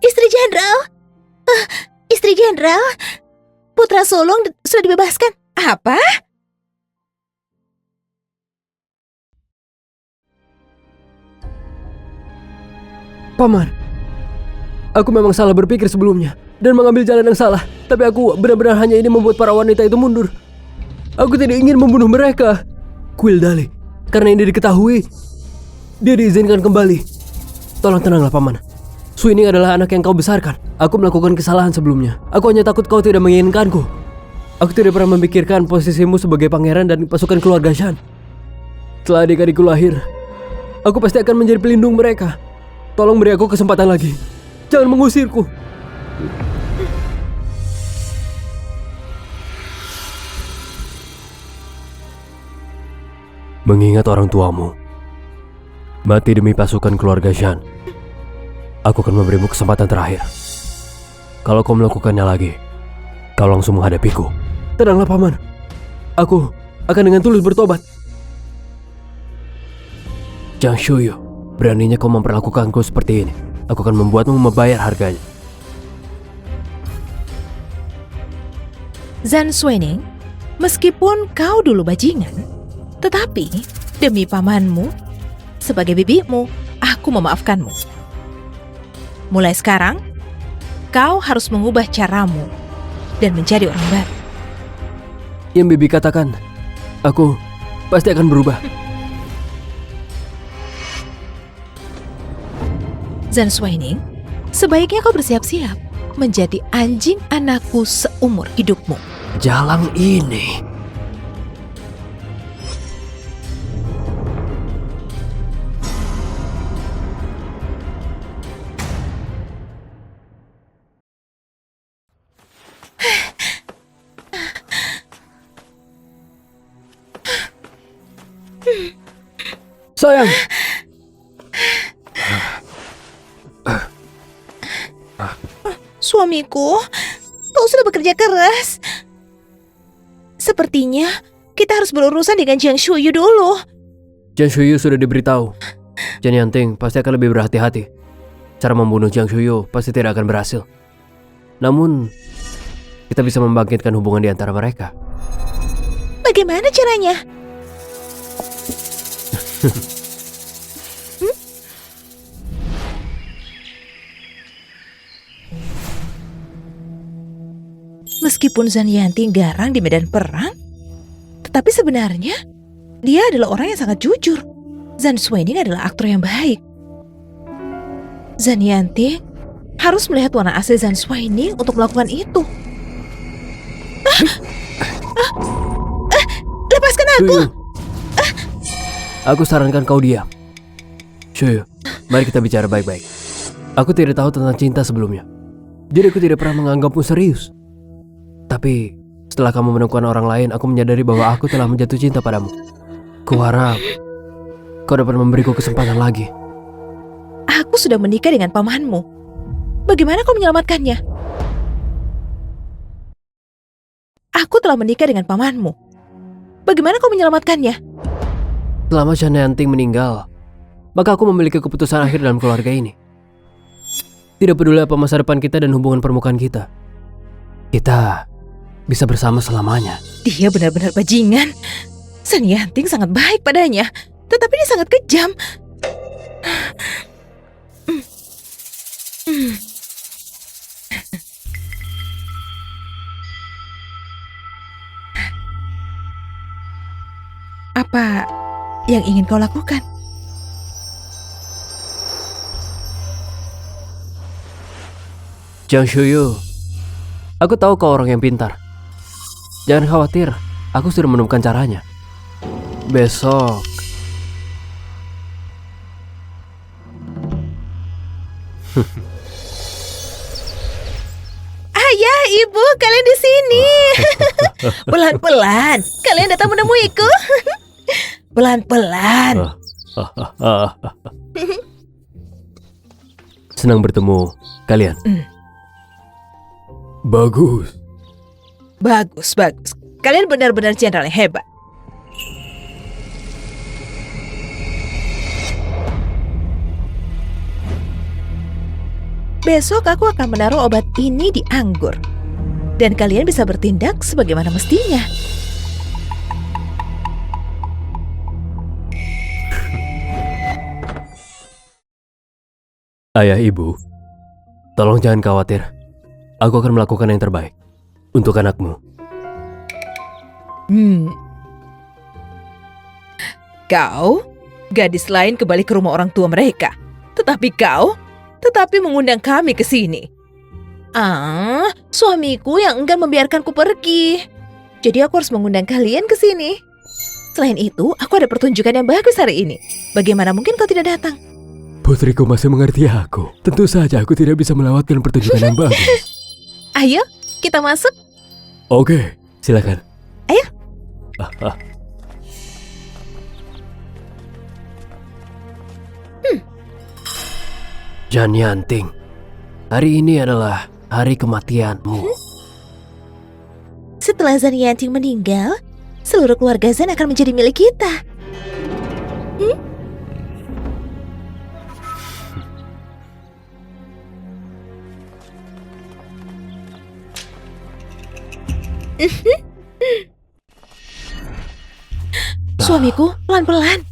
Istri Jenderal, Istri Jenderal, putra sulung sudah dibebaskan. Apa? Paman, aku memang salah berpikir sebelumnya dan mengambil jalan yang salah. Tapi aku benar-benar hanya ingin membuat para wanita itu mundur. Aku tidak ingin membunuh mereka. Kuil Dali, karena ini diketahui, dia diizinkan kembali. Tolong tenanglah, Paman. Shuening adalah anak yang kau besarkan. Aku melakukan kesalahan sebelumnya. Aku hanya takut kau tidak menginginkanku. Aku tidak pernah memikirkan posisimu sebagai pangeran dan pasukan keluarga Shan. Setelah adik-adikku lahir, aku pasti akan menjadi pelindung mereka. Tolong beri aku kesempatan lagi. Jangan mengusirku. Mengingat orang tuamu mati demi pasukan keluarga Shan, aku akan memberimu kesempatan terakhir. Kalau kau melakukannya lagi, kau langsung menghadapiku. Tenanglah, Paman. Aku akan dengan tulus bertobat. Zhang Shuyu, beraninya kau memperlakukanku seperti ini. Aku akan membuatmu membayar harganya. Zhan Suining, meskipun kau dulu bajingan, tetapi demi pamanmu, sebagai bibimu, aku memaafkanmu. Mulai sekarang, kau harus mengubah caramu dan menjadi orang baru. Yang bibi katakan, aku pasti akan berubah. Zhan Suining, sebaiknya kau bersiap-siap menjadi anjing anakku seumur hidupmu. Jalan ini. Sayang, Suamiku, kau sudah bekerja keras. Sepertinya kita harus berurusan dengan Zhang Shuyu dulu. Zhang Shuyu sudah diberitahu. Chen Yanting pasti akan lebih berhati-hati. Cara membunuh Zhang Shuyu pasti tidak akan berhasil. Namun, kita bisa membangkitkan hubungan di antara mereka. Bagaimana caranya? Meskipun Zhan Yanting garang di medan perang, tetapi sebenarnya dia adalah orang yang sangat jujur. Zhan Suining adalah aktor yang baik. Zhan Yanting harus melihat warna asli Zhan Suining untuk melakukan itu. Lepaskan aku! Shuyu, aku sarankan kau diam. Shuyu, mari kita bicara baik-baik. Aku tidak tahu tentang cinta sebelumnya, jadi aku tidak pernah menganggapmu serius. Tapi setelah kamu menemukan orang lain, aku menyadari bahwa aku telah menjatuh cinta padamu. Kuharap kau dapat memberiku kesempatan lagi. Aku sudah menikah dengan pamanmu. Bagaimana kau menyelamatkannya? Aku telah menikah dengan pamanmu. Bagaimana kau menyelamatkannya? Selama Zhan Yanting meninggal, maka aku memiliki keputusan akhir dalam keluarga ini. Tidak peduli apa masa depan kita dan hubungan permukaan kita, kita bisa bersama selamanya. Dia benar-benar bajingan. Zhan Yanting sangat baik padanya, tetapi dia sangat kejam. Apa yang ingin kau lakukan? Zhang Shuyu, aku tahu kau orang yang pintar. Jangan khawatir, aku sudah menemukan caranya. Besok Ayah, ibu, kalian di sini. Pelan-pelan, kalian datang menemuiku. Pelan-pelan. senang bertemu kalian. Bagus. Bagus, bagus. Kalian benar-benar jenderal yang hebat. Besok aku akan menaruh obat ini di anggur. Dan kalian bisa bertindak sebagaimana mestinya. Ayah, ibu, tolong jangan khawatir. Aku akan melakukan yang terbaik untuk anakmu. Kau, gadis lain kembali ke rumah orang tua mereka. Tetapi kau, mengundang kami ke sini. Suamiku yang enggan membiarkanku pergi. Jadi aku harus mengundang kalian ke sini. Selain itu, aku ada pertunjukan yang bagus hari ini. Bagaimana mungkin kau tidak datang? Putriku masih mengerti aku. Tentu saja aku tidak bisa melewatkan pertunjukan yang bagus. Ayo, kita masuk. Oke, silakan. Ayo. Zhan Yanting, hari ini adalah hari kematianmu. Setelah Zhan Yanting meninggal, seluruh keluarga Zhan akan menjadi milik kita. Suamiku, pelan-pelan.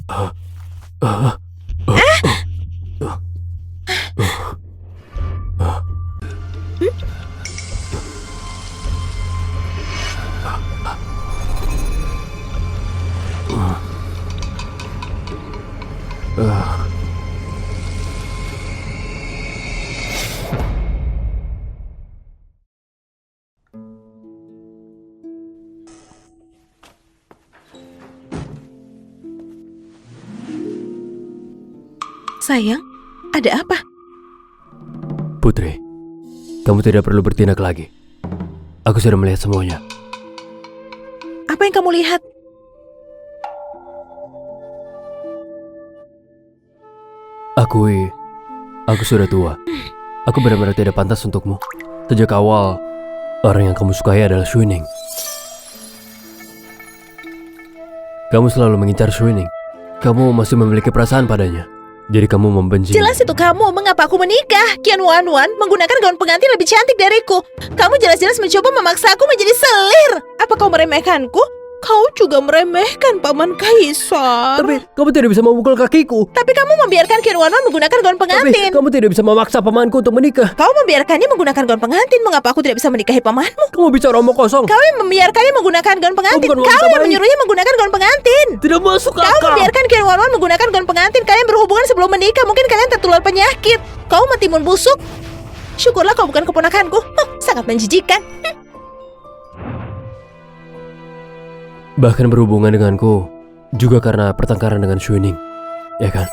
Sayang, ada apa? Putri, kamu tidak perlu bertindak lagi. Aku sudah melihat semuanya. Apa yang kamu lihat? Aku sudah tua. Aku benar-benar tidak pantas untukmu. Sejak awal, orang yang kamu sukai adalah Shuining. Kamu selalu mengincar Shuining. Kamu masih memiliki perasaan padanya. Jadi kamu membenci. Jelas itu kamu, mengapa aku menikah? Qian Wanwan menggunakan gaun pengantin lebih cantik dariku. Kamu jelas-jelas mencoba memaksa aku menjadi selir. Apa kau meremehkanku? Kau juga meremehkan Paman Kaisar. Tapi kamu tidak bisa memukul kakiku. Tapi kamu membiarkan Qian Wanwan menggunakan gaun Tapi pengantin. kamu tidak bisa memaksa pamanku untuk menikah. Kau membiarkannya menggunakan gaun pengantin. Mengapa aku tidak bisa menikahi pamanmu? Kamu bicara omong kosong. Kau yang membiarkannya menggunakan gaun pengantin. Kau bukan wanita Kau yang baik. menyuruhnya menggunakan gaun pengantin. Tidak masuk Kau akal. membiarkan Qian Wanwan menggunakan gaun pengantin. Kalian berhubungan sebelum menikah. Mungkin kalian tertular penyakit. Kau mentimun busuk. Syukurlah kau bukan keponakanku. Sangat menjijikan. Bahkan berhubungan denganku juga karena pertengkaran dengan Shuining, ya kan?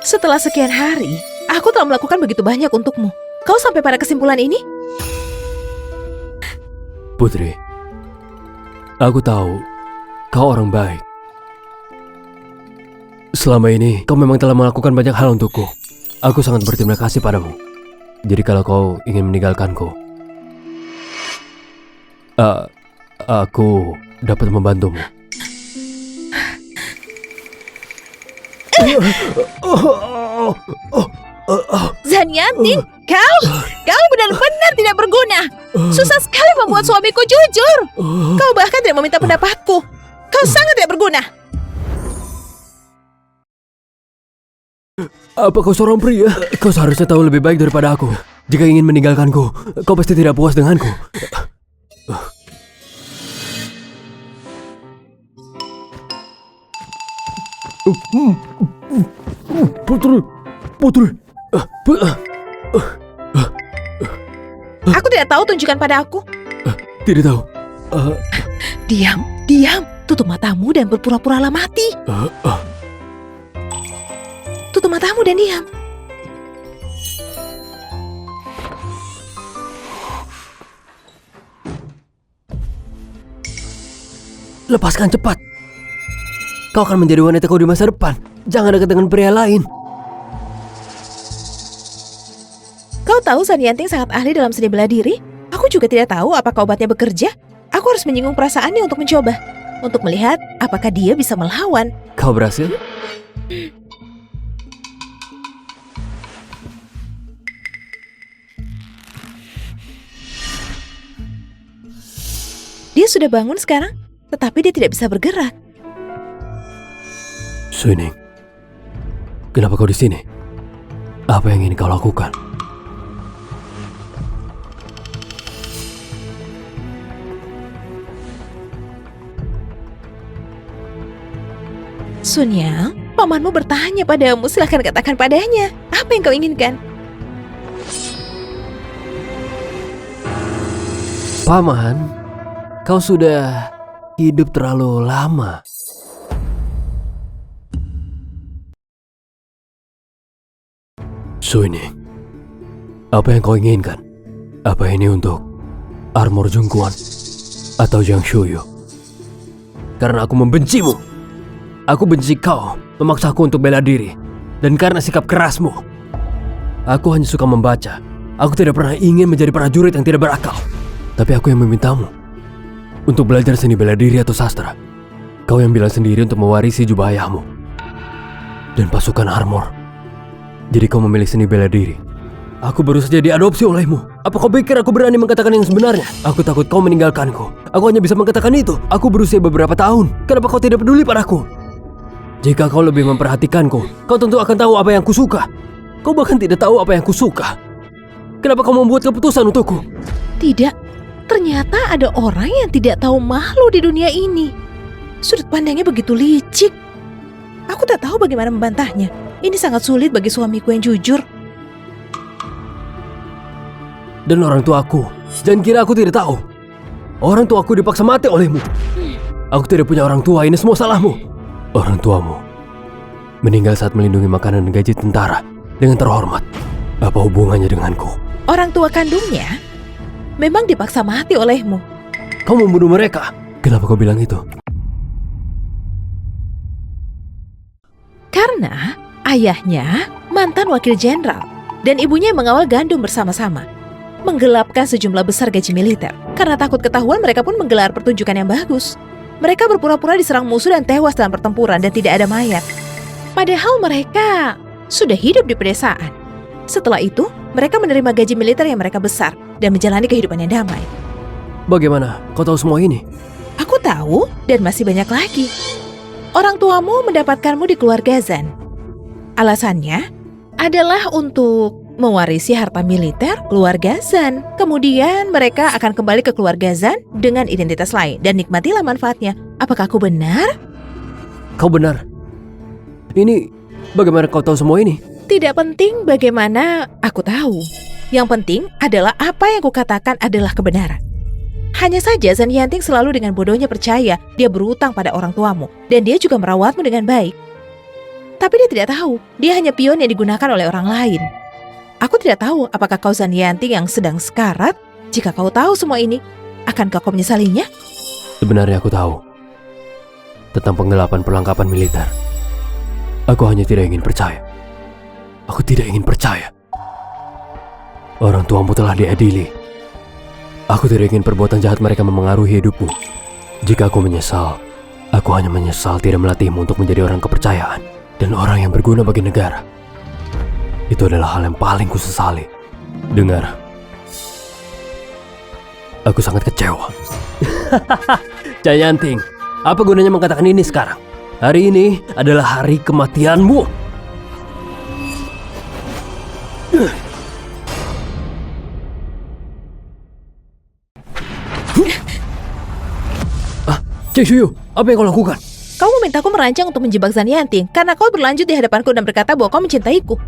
Setelah sekian hari, aku telah melakukan begitu banyak untukmu. Kau sampai pada kesimpulan ini? Putri, aku tahu kau orang baik. Selama ini kau memang telah melakukan banyak hal untukku. Aku sangat berterima kasih padamu. Jadi kalau kau ingin meninggalkanku, aku dapat membantumu. Zhan Yanting, kau benar-benar tidak berguna. Susah sekali membuat suamiku jujur. Kau bahkan tidak meminta pendapatku. Kau sangat tidak berguna. Apa kau seorang pria? Kau seharusnya tahu lebih baik daripada aku. Jika ingin meninggalkanku, kau pasti tidak puas denganku. Putri. Aku tidak tahu, tunjukkan pada aku. Tidak tahu. Diam. Tutup matamu dan berpura-puralah mati. Tutup matamu dan diam. Lepaskan cepat. Kau akan menjadi wanita kau di masa depan. Jangan dekat dengan pria lain. Kau tahu Zhan Yanting sangat ahli dalam seni bela diri? Aku juga tidak tahu apakah obatnya bekerja. Aku harus menyinggung perasaannya untuk mencoba. Untuk melihat apakah dia bisa melawan. Kau berhasil? Dia sudah bangun sekarang, tetapi dia tidak bisa bergerak. Shuining, kenapa kau di sini? Apa yang ingin kau lakukan? Sun Yang, pamanmu bertanya padamu, silahkan katakan padanya. Apa yang kau inginkan? Paman, kau sudah hidup terlalu lama. Shuining, apa yang kau inginkan? Apa ini untuk armor Zhongguan atau Jiang Shuyu? Karena aku membencimu. Aku benci kau memaksaku untuk bela diri. Dan karena sikap kerasmu. Aku hanya suka membaca. Aku tidak pernah ingin menjadi prajurit yang tidak berakal. Tapi aku yang memintamu untuk belajar seni bela diri atau sastra. Kau yang bilang sendiri untuk mewarisi jubah ayahmu dan pasukan armor. Jadi kau memilih seni bela diri. Aku baru saja diadopsi olehmu. Apa kau pikir aku berani mengatakan yang sebenarnya? Aku takut kau meninggalkanku. Aku hanya bisa mengatakan itu. Aku berusia beberapa tahun. Kenapa kau tidak peduli padaku? Jika kau lebih memperhatikanku, kau tentu akan tahu apa yang kusuka. Kau bahkan tidak tahu apa yang kusuka. Kenapa kau membuat keputusan untukku? Tidak, ternyata ada orang yang tidak tahu malu di dunia ini. Sudut pandangnya begitu licik. Aku tak tahu bagaimana membantahnya. Ini sangat sulit bagi suamiku yang jujur. Dan orang tuaku, jangan kira aku tidak tahu. Orang tuaku dipaksa mati olehmu. Aku tidak punya orang tua, ini semua salahmu. Orang tuamu meninggal saat melindungi makanan dan gaji tentara dengan terhormat. Apa hubungannya denganku? Orang tua kandungnya memang dipaksa mati olehmu. Kau membunuh mereka. Kenapa kau bilang itu? Karena ayahnya mantan wakil jenderal dan ibunya mengawal gandum bersama-sama. Menggelapkan sejumlah besar gaji militer. Karena takut ketahuan, mereka pun menggelar pertunjukan yang bagus. Mereka berpura-pura diserang musuh dan tewas dalam pertempuran dan tidak ada mayat. Padahal mereka sudah hidup di pedesaan. Setelah itu, mereka menerima gaji militer yang mereka besar dan menjalani kehidupan yang damai. Bagaimana? Kau tahu semua ini? Aku tahu dan masih banyak lagi. Orang tuamu mendapatkanmu di keluarga Zan. Alasannya adalah untuk mewarisi harta militer keluarga Zan. Kemudian mereka akan kembali ke keluarga Zan dengan identitas lain dan nikmatilah manfaatnya. Apakah aku benar? Kau benar. Ini, bagaimana kau tahu semua ini? Tidak penting bagaimana aku tahu. Yang penting adalah apa yang kukatakan adalah kebenaran. Hanya saja Zan Yanting selalu dengan bodohnya percaya dia berutang pada orang tuamu dan dia juga merawatmu dengan baik. Tapi dia tidak tahu, dia hanya pion yang digunakan oleh orang lain. Aku tidak tahu apakah kau Zan Yanting yang sedang sekarat. Jika kau tahu semua ini, akankah kau menyesalinya? Sebenarnya aku tahu tentang penggelapan perlengkapan militer. Aku hanya tidak ingin percaya. Aku tidak ingin percaya. Orang tuamu telah diadili. Aku tidak ingin perbuatan jahat mereka memengaruhi hidupmu. Jika aku menyesal, aku hanya menyesal tidak melatihmu untuk menjadi orang kepercayaan dan orang yang berguna bagi negara. Itu adalah hal yang paling kusesali. Dengar, aku sangat kecewa. Cai Yanting, apa gunanya mengatakan ini sekarang? Hari ini adalah hari kematianmu. Cai Shuyu, apa yang kau lakukan? Kau memintaku merancang untuk menjebak Zan Yanting karena kau berlanjut di hadapanku dan berkata bahwa kau mencintaiku.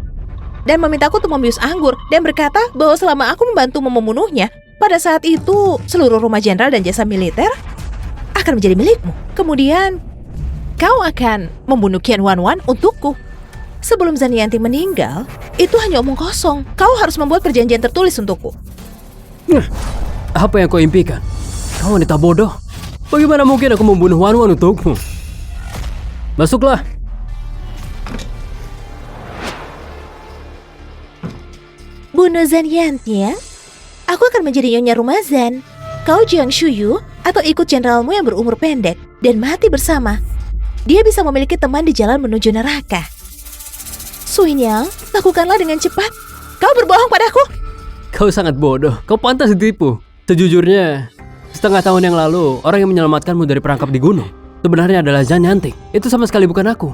Dan memintaku untuk membius anggur dan berkata bahwa selama aku membantu membunuhnya, pada saat itu seluruh rumah jenderal dan jasa militer akan menjadi milikmu. Kemudian kau akan membunuh Qian Wanwan untukku. Sebelum Zan Yanting meninggal, itu hanya omong kosong. Kau harus membuat perjanjian tertulis untukku. Apa yang kau impikan? Kau wanita bodoh. Bagaimana mungkin aku membunuh Wanwan untukmu? Masuklah. Bunuh Zan Yanting, aku akan menjadi nyonya rumah Zan. Kau Jiang Shuyu atau ikut jenderalmu yang berumur pendek dan mati bersama. Dia bisa memiliki teman di jalan menuju neraka. Suinyang, lakukanlah dengan cepat. Kau berbohong padaku. Kau sangat bodoh. Kau pantas ditipu. Sejujurnya, setengah tahun yang lalu, orang yang menyelamatkanmu dari perangkap di gunung sebenarnya adalah Zan Yanting. Itu sama sekali bukan aku.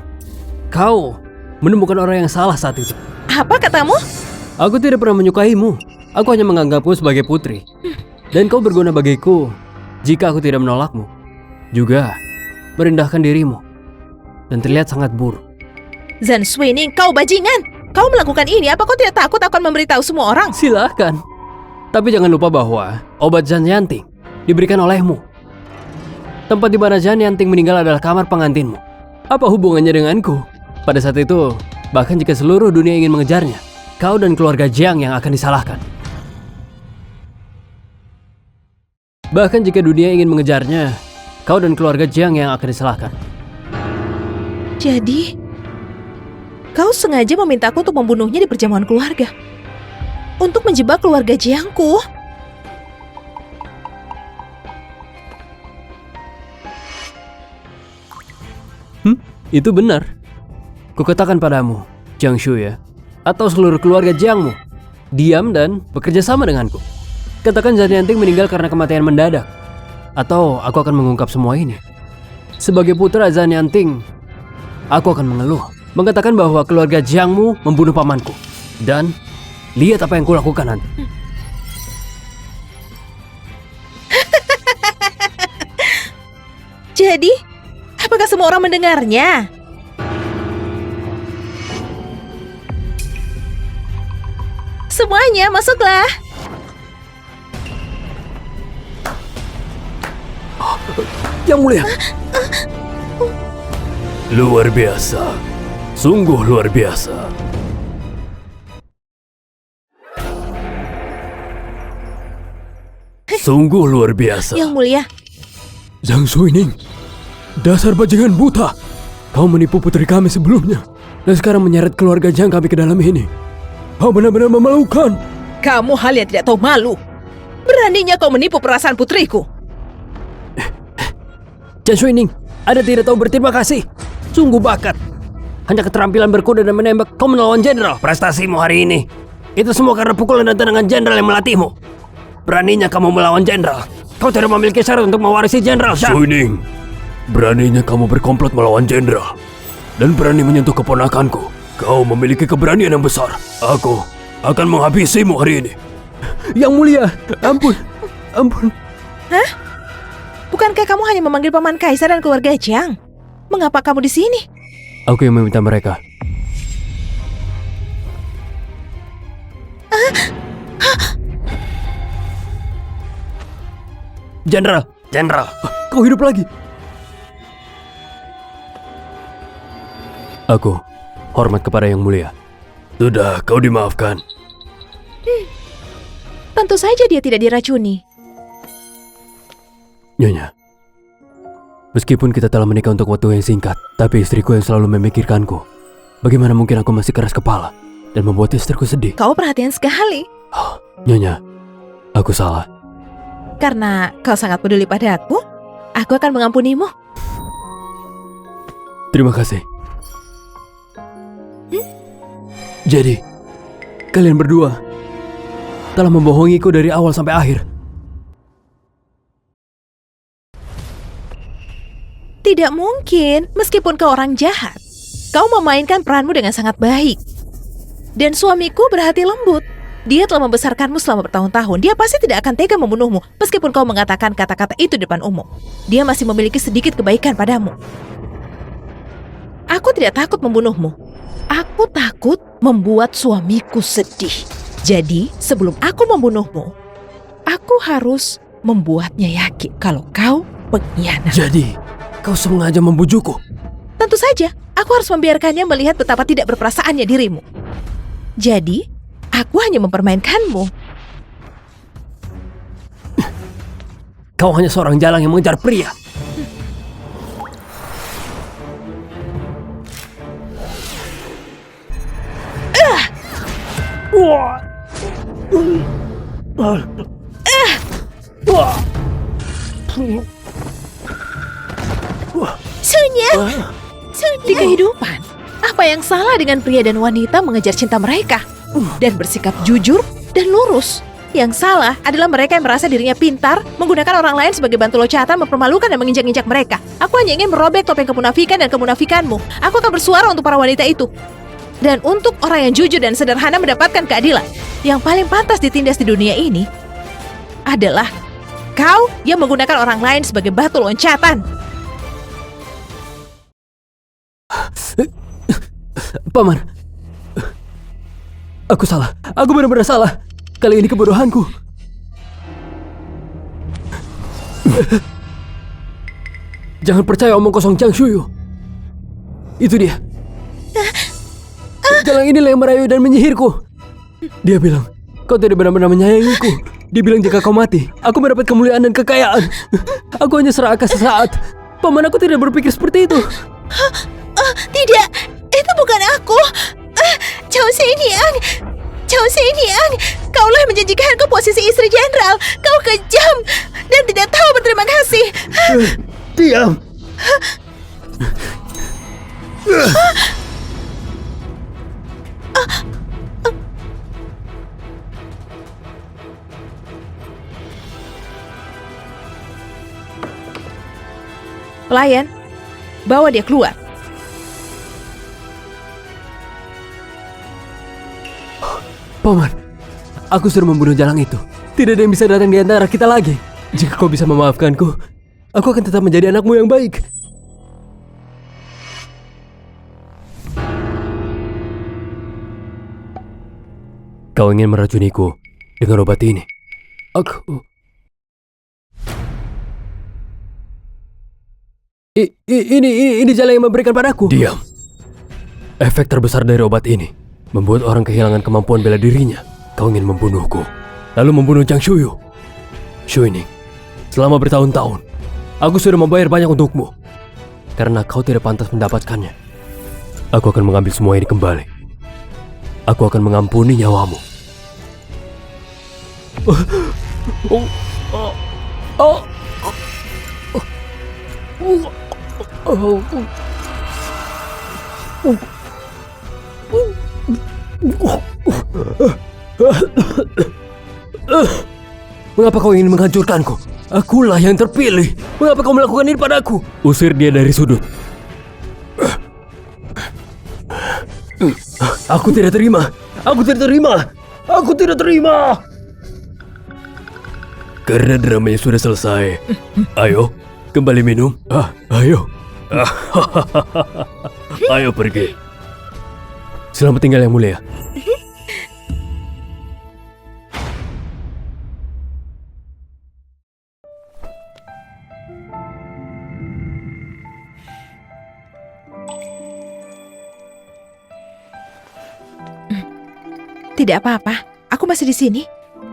Kau menemukan orang yang salah saat itu. Apa katamu? Aku tidak pernah menyukaimu. Aku hanya menganggapmu sebagai putri. Dan kau berguna bagiku jika aku tidak menolakmu. Juga merendahkan dirimu. Dan terlihat sangat buruk. Zan Suining, kau bajingan. Kau melakukan ini, apa kau tidak takut akan memberitahu semua orang? Silakan. Tapi jangan lupa bahwa obat Zan Yanting diberikan olehmu. Tempat di mana Zan Yanting meninggal adalah kamar pengantinmu. Apa hubungannya denganku? Pada saat itu, bahkan jika seluruh dunia ingin mengejarnya, kau dan keluarga Jiang yang akan disalahkan. Bahkan jika dunia ingin mengejarnya, kau dan keluarga Jiang yang akan disalahkan. Jadi, kau sengaja memintaku untuk membunuhnya di perjamuan keluarga. Untuk menjebak keluarga Jiangku. Itu benar. Kukatakan padamu, Jiang Shu ya, atau seluruh keluarga Jiangmu, diam dan bekerja sama denganku. Katakan Zhao Nianting meninggal karena kematian mendadak. Atau aku akan mengungkap semua ini. Sebagai putra Zhao Nianting, aku akan mengeluh, mengatakan bahwa keluarga Jiangmu membunuh pamanku. Dan lihat apa yang kulakukan nanti. Jadi, apakah semua orang mendengarnya? Semuanya, masuklah. Yang Mulia. Luar biasa. Sungguh luar biasa. Sungguh luar biasa. Yang Mulia, Zhang Suining, dasar bajingan buta. Kau menipu putri kami sebelumnya, dan sekarang menyeret keluarga Zhang kami ke dalam ini. Kau benar-benar memalukan. kamu hal yang tidak tahu malu. Beraninya kau menipu perasaan putriku. Zhang Suining, Anda tidak tahu berterima kasih. Sungguh bakat. Hanya keterampilan berkuda dan menembak, kau melawan jenderal. Prestasimu hari ini, itu semua karena pukulan dan tendangan jenderal yang melatihmu. Beraninya kamu melawan jenderal. Kau tidak memiliki syarat untuk mewarisi jenderal, Zhang. Suining, beraninya kamu berkomplot melawan jenderal dan berani menyentuh keponakanku. Kau memiliki keberanian yang besar. Aku akan menghabisimu hari ini. Yang Mulia, ampun, ampun. Bukankah kamu hanya memanggil paman kaisar dan keluarga Jiang? Mengapa kamu di sini? Aku yang meminta mereka. Jenderal, Jenderal, kau hidup lagi. Aku hormat kepada Yang Mulia. Sudah, kau dimaafkan. Tentu saja dia tidak diracuni. Nyonya, meskipun kita telah menikah untuk waktu yang singkat, tapi istriku yang selalu memikirkanku. Bagaimana mungkin aku masih keras kepala dan membuat istriku sedih? Kau perhatian sekali. Nyonya, aku salah. Karena kau sangat peduli padaku, aku akan mengampunimu. Terima kasih. Jadi, kalian berdua telah membohongiku dari awal sampai akhir. Tidak mungkin, meskipun kau orang jahat. Kau memainkan peranmu dengan sangat baik. Dan suamiku berhati lembut. Dia telah membesarkanmu selama bertahun-tahun. Dia pasti tidak akan tega membunuhmu, meskipun kau mengatakan kata-kata itu di depan umum. Dia masih memiliki sedikit kebaikan padamu. Aku tidak takut membunuhmu. Aku takut membuat suamiku sedih. Jadi, sebelum aku membunuhmu, aku harus membuatnya yakin kalau kau pengkhianat. Jadi, kau sengaja membujukku? Tentu saja, aku harus membiarkannya melihat betapa tidak berperasaannya dirimu. Jadi, aku hanya mempermainkanmu. Kau hanya seorang jalang yang mengejar pria. Sunya, di kehidupan, apa yang salah dengan pria dan wanita mengejar cinta mereka dan bersikap jujur dan lurus? Yang salah adalah mereka yang merasa dirinya pintar, menggunakan orang lain sebagai bantu loncatan, mempermalukan dan menginjak-injak mereka. Aku hanya ingin merobek topeng kemunafikan dan kemunafikanmu. Aku akan bersuara untuk para wanita itu. Dan untuk orang yang jujur dan sederhana mendapatkan keadilan. Yang paling pantas ditindas di dunia ini adalah kau yang menggunakan orang lain sebagai batu loncatan. Paman, aku salah. Aku benar-benar salah. Kali ini kebodohanku. Jangan percaya omong kosong Jiang Shuyu. Itu dia. Jalang inilah yang merayu dan menyihirku. Dia bilang, kau tidak benar-benar menyayangiku. Dia bilang jika kau mati, aku mendapat kemuliaan dan kekayaan. Aku hanya serakah sesaat. Paman, aku tidak berpikir seperti itu. Tidak, itu bukan aku. Chao Seiniang, Chao Seiniang, kaulah yang menjanjikanku posisi istri jenderal. Kau kejam dan tidak tahu berterima kasih. Diam. pelayan. Bawa dia keluar. Paman, aku sudah membunuh jalang itu. Tidak ada yang bisa datang di antara kita lagi. Jika kau bisa memaafkanku, aku akan tetap menjadi anakmu yang baik. Kau ingin meracuniku dengan obat ini? Ini jalan yang memberikan padaku. Diam. Efek terbesar dari obat ini membuat orang kehilangan kemampuan bela dirinya. Kau ingin membunuhku, lalu membunuh Zhang Shuyu. Shuining, selama bertahun-tahun, aku sudah membayar banyak untukmu. Karena kau tidak pantas mendapatkannya. Aku akan mengambil semua ini kembali. Aku akan mengampuni nyawamu. Mengapa kau ingin menghancurkanku? Akulah yang terpilih. Mengapa kau melakukan ini padaku? Usir dia dari sudut. Aku tidak terima. Aku tidak terima. Aku tidak terima. Karena dramanya sudah selesai. Ayo, kembali minum. Ayo. Ayo pergi. Selamat tinggal yang mulia. Tidak apa-apa, aku masih di sini.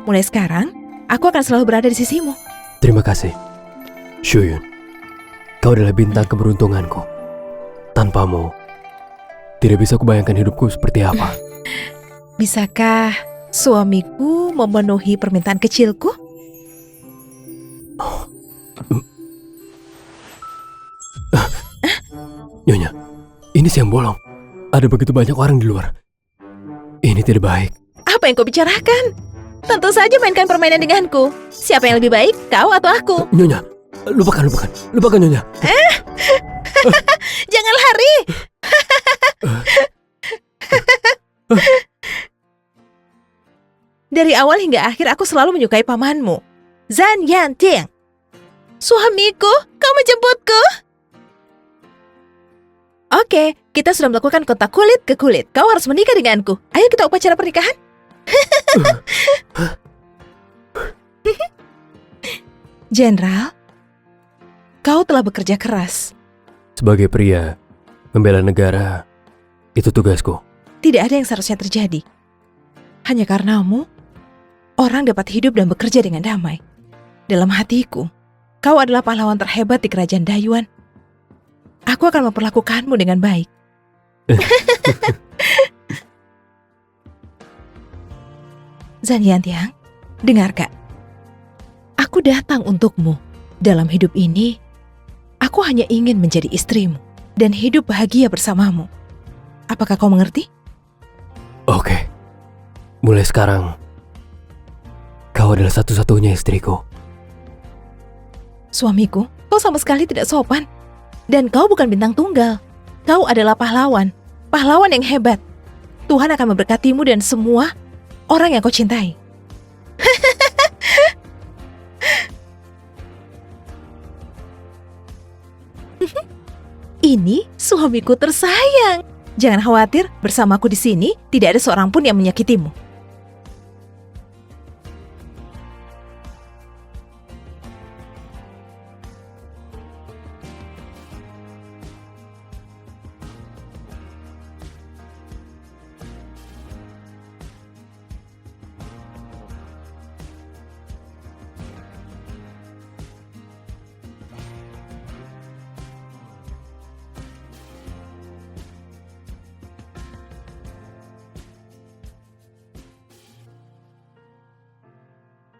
Mulai sekarang, aku akan selalu berada di sisimu. Terima kasih, Shuyun. Kau adalah bintang keberuntunganku. Tanpamu, tidak bisa kubayangkan hidupku seperti apa. Bisakah suamiku memenuhi permintaan kecilku? Nyonya, ini siang bolong. Ada begitu banyak orang di luar. Ini tidak baik. Apa yang kau bicarakan? Tentu saja mainkan permainan denganku. Siapa yang lebih baik, kau atau aku? Nyonya, lupakan Nyonya. Jangan lari. Dari awal hingga akhir aku selalu menyukai pamanmu, Zhan Yanting. Suamiku, kau menjemputku? Oke, kita sudah melakukan kontak kulit ke kulit. Kau harus menikah denganku. Ayo kita upacara pernikahan. Jenderal, kau telah bekerja keras. Sebagai pria, membela negara, itu tugasku. Tidak ada yang seharusnya terjadi. Hanya karenamu, orang dapat hidup dan bekerja dengan damai. Dalam hatiku, kau adalah pahlawan terhebat di kerajaan Dayuan. Aku akan memperlakukanmu dengan baik. Zhan Yantiang, dengarkan. Aku datang untukmu. Dalam hidup ini, aku hanya ingin menjadi istrimu dan hidup bahagia bersamamu. Apakah kau mengerti? Oke. Mulai sekarang, kau adalah satu-satunya istriku. Suamiku, kau sama sekali tidak sopan. Dan kau bukan bintang tunggal. Kau adalah pahlawan. Pahlawan yang hebat. Tuhan akan memberkatimu dan semua orang yang kau cintai. Ini suamiku tersayang. Jangan khawatir, bersamaku di sini tidak ada seorang pun yang menyakitimu.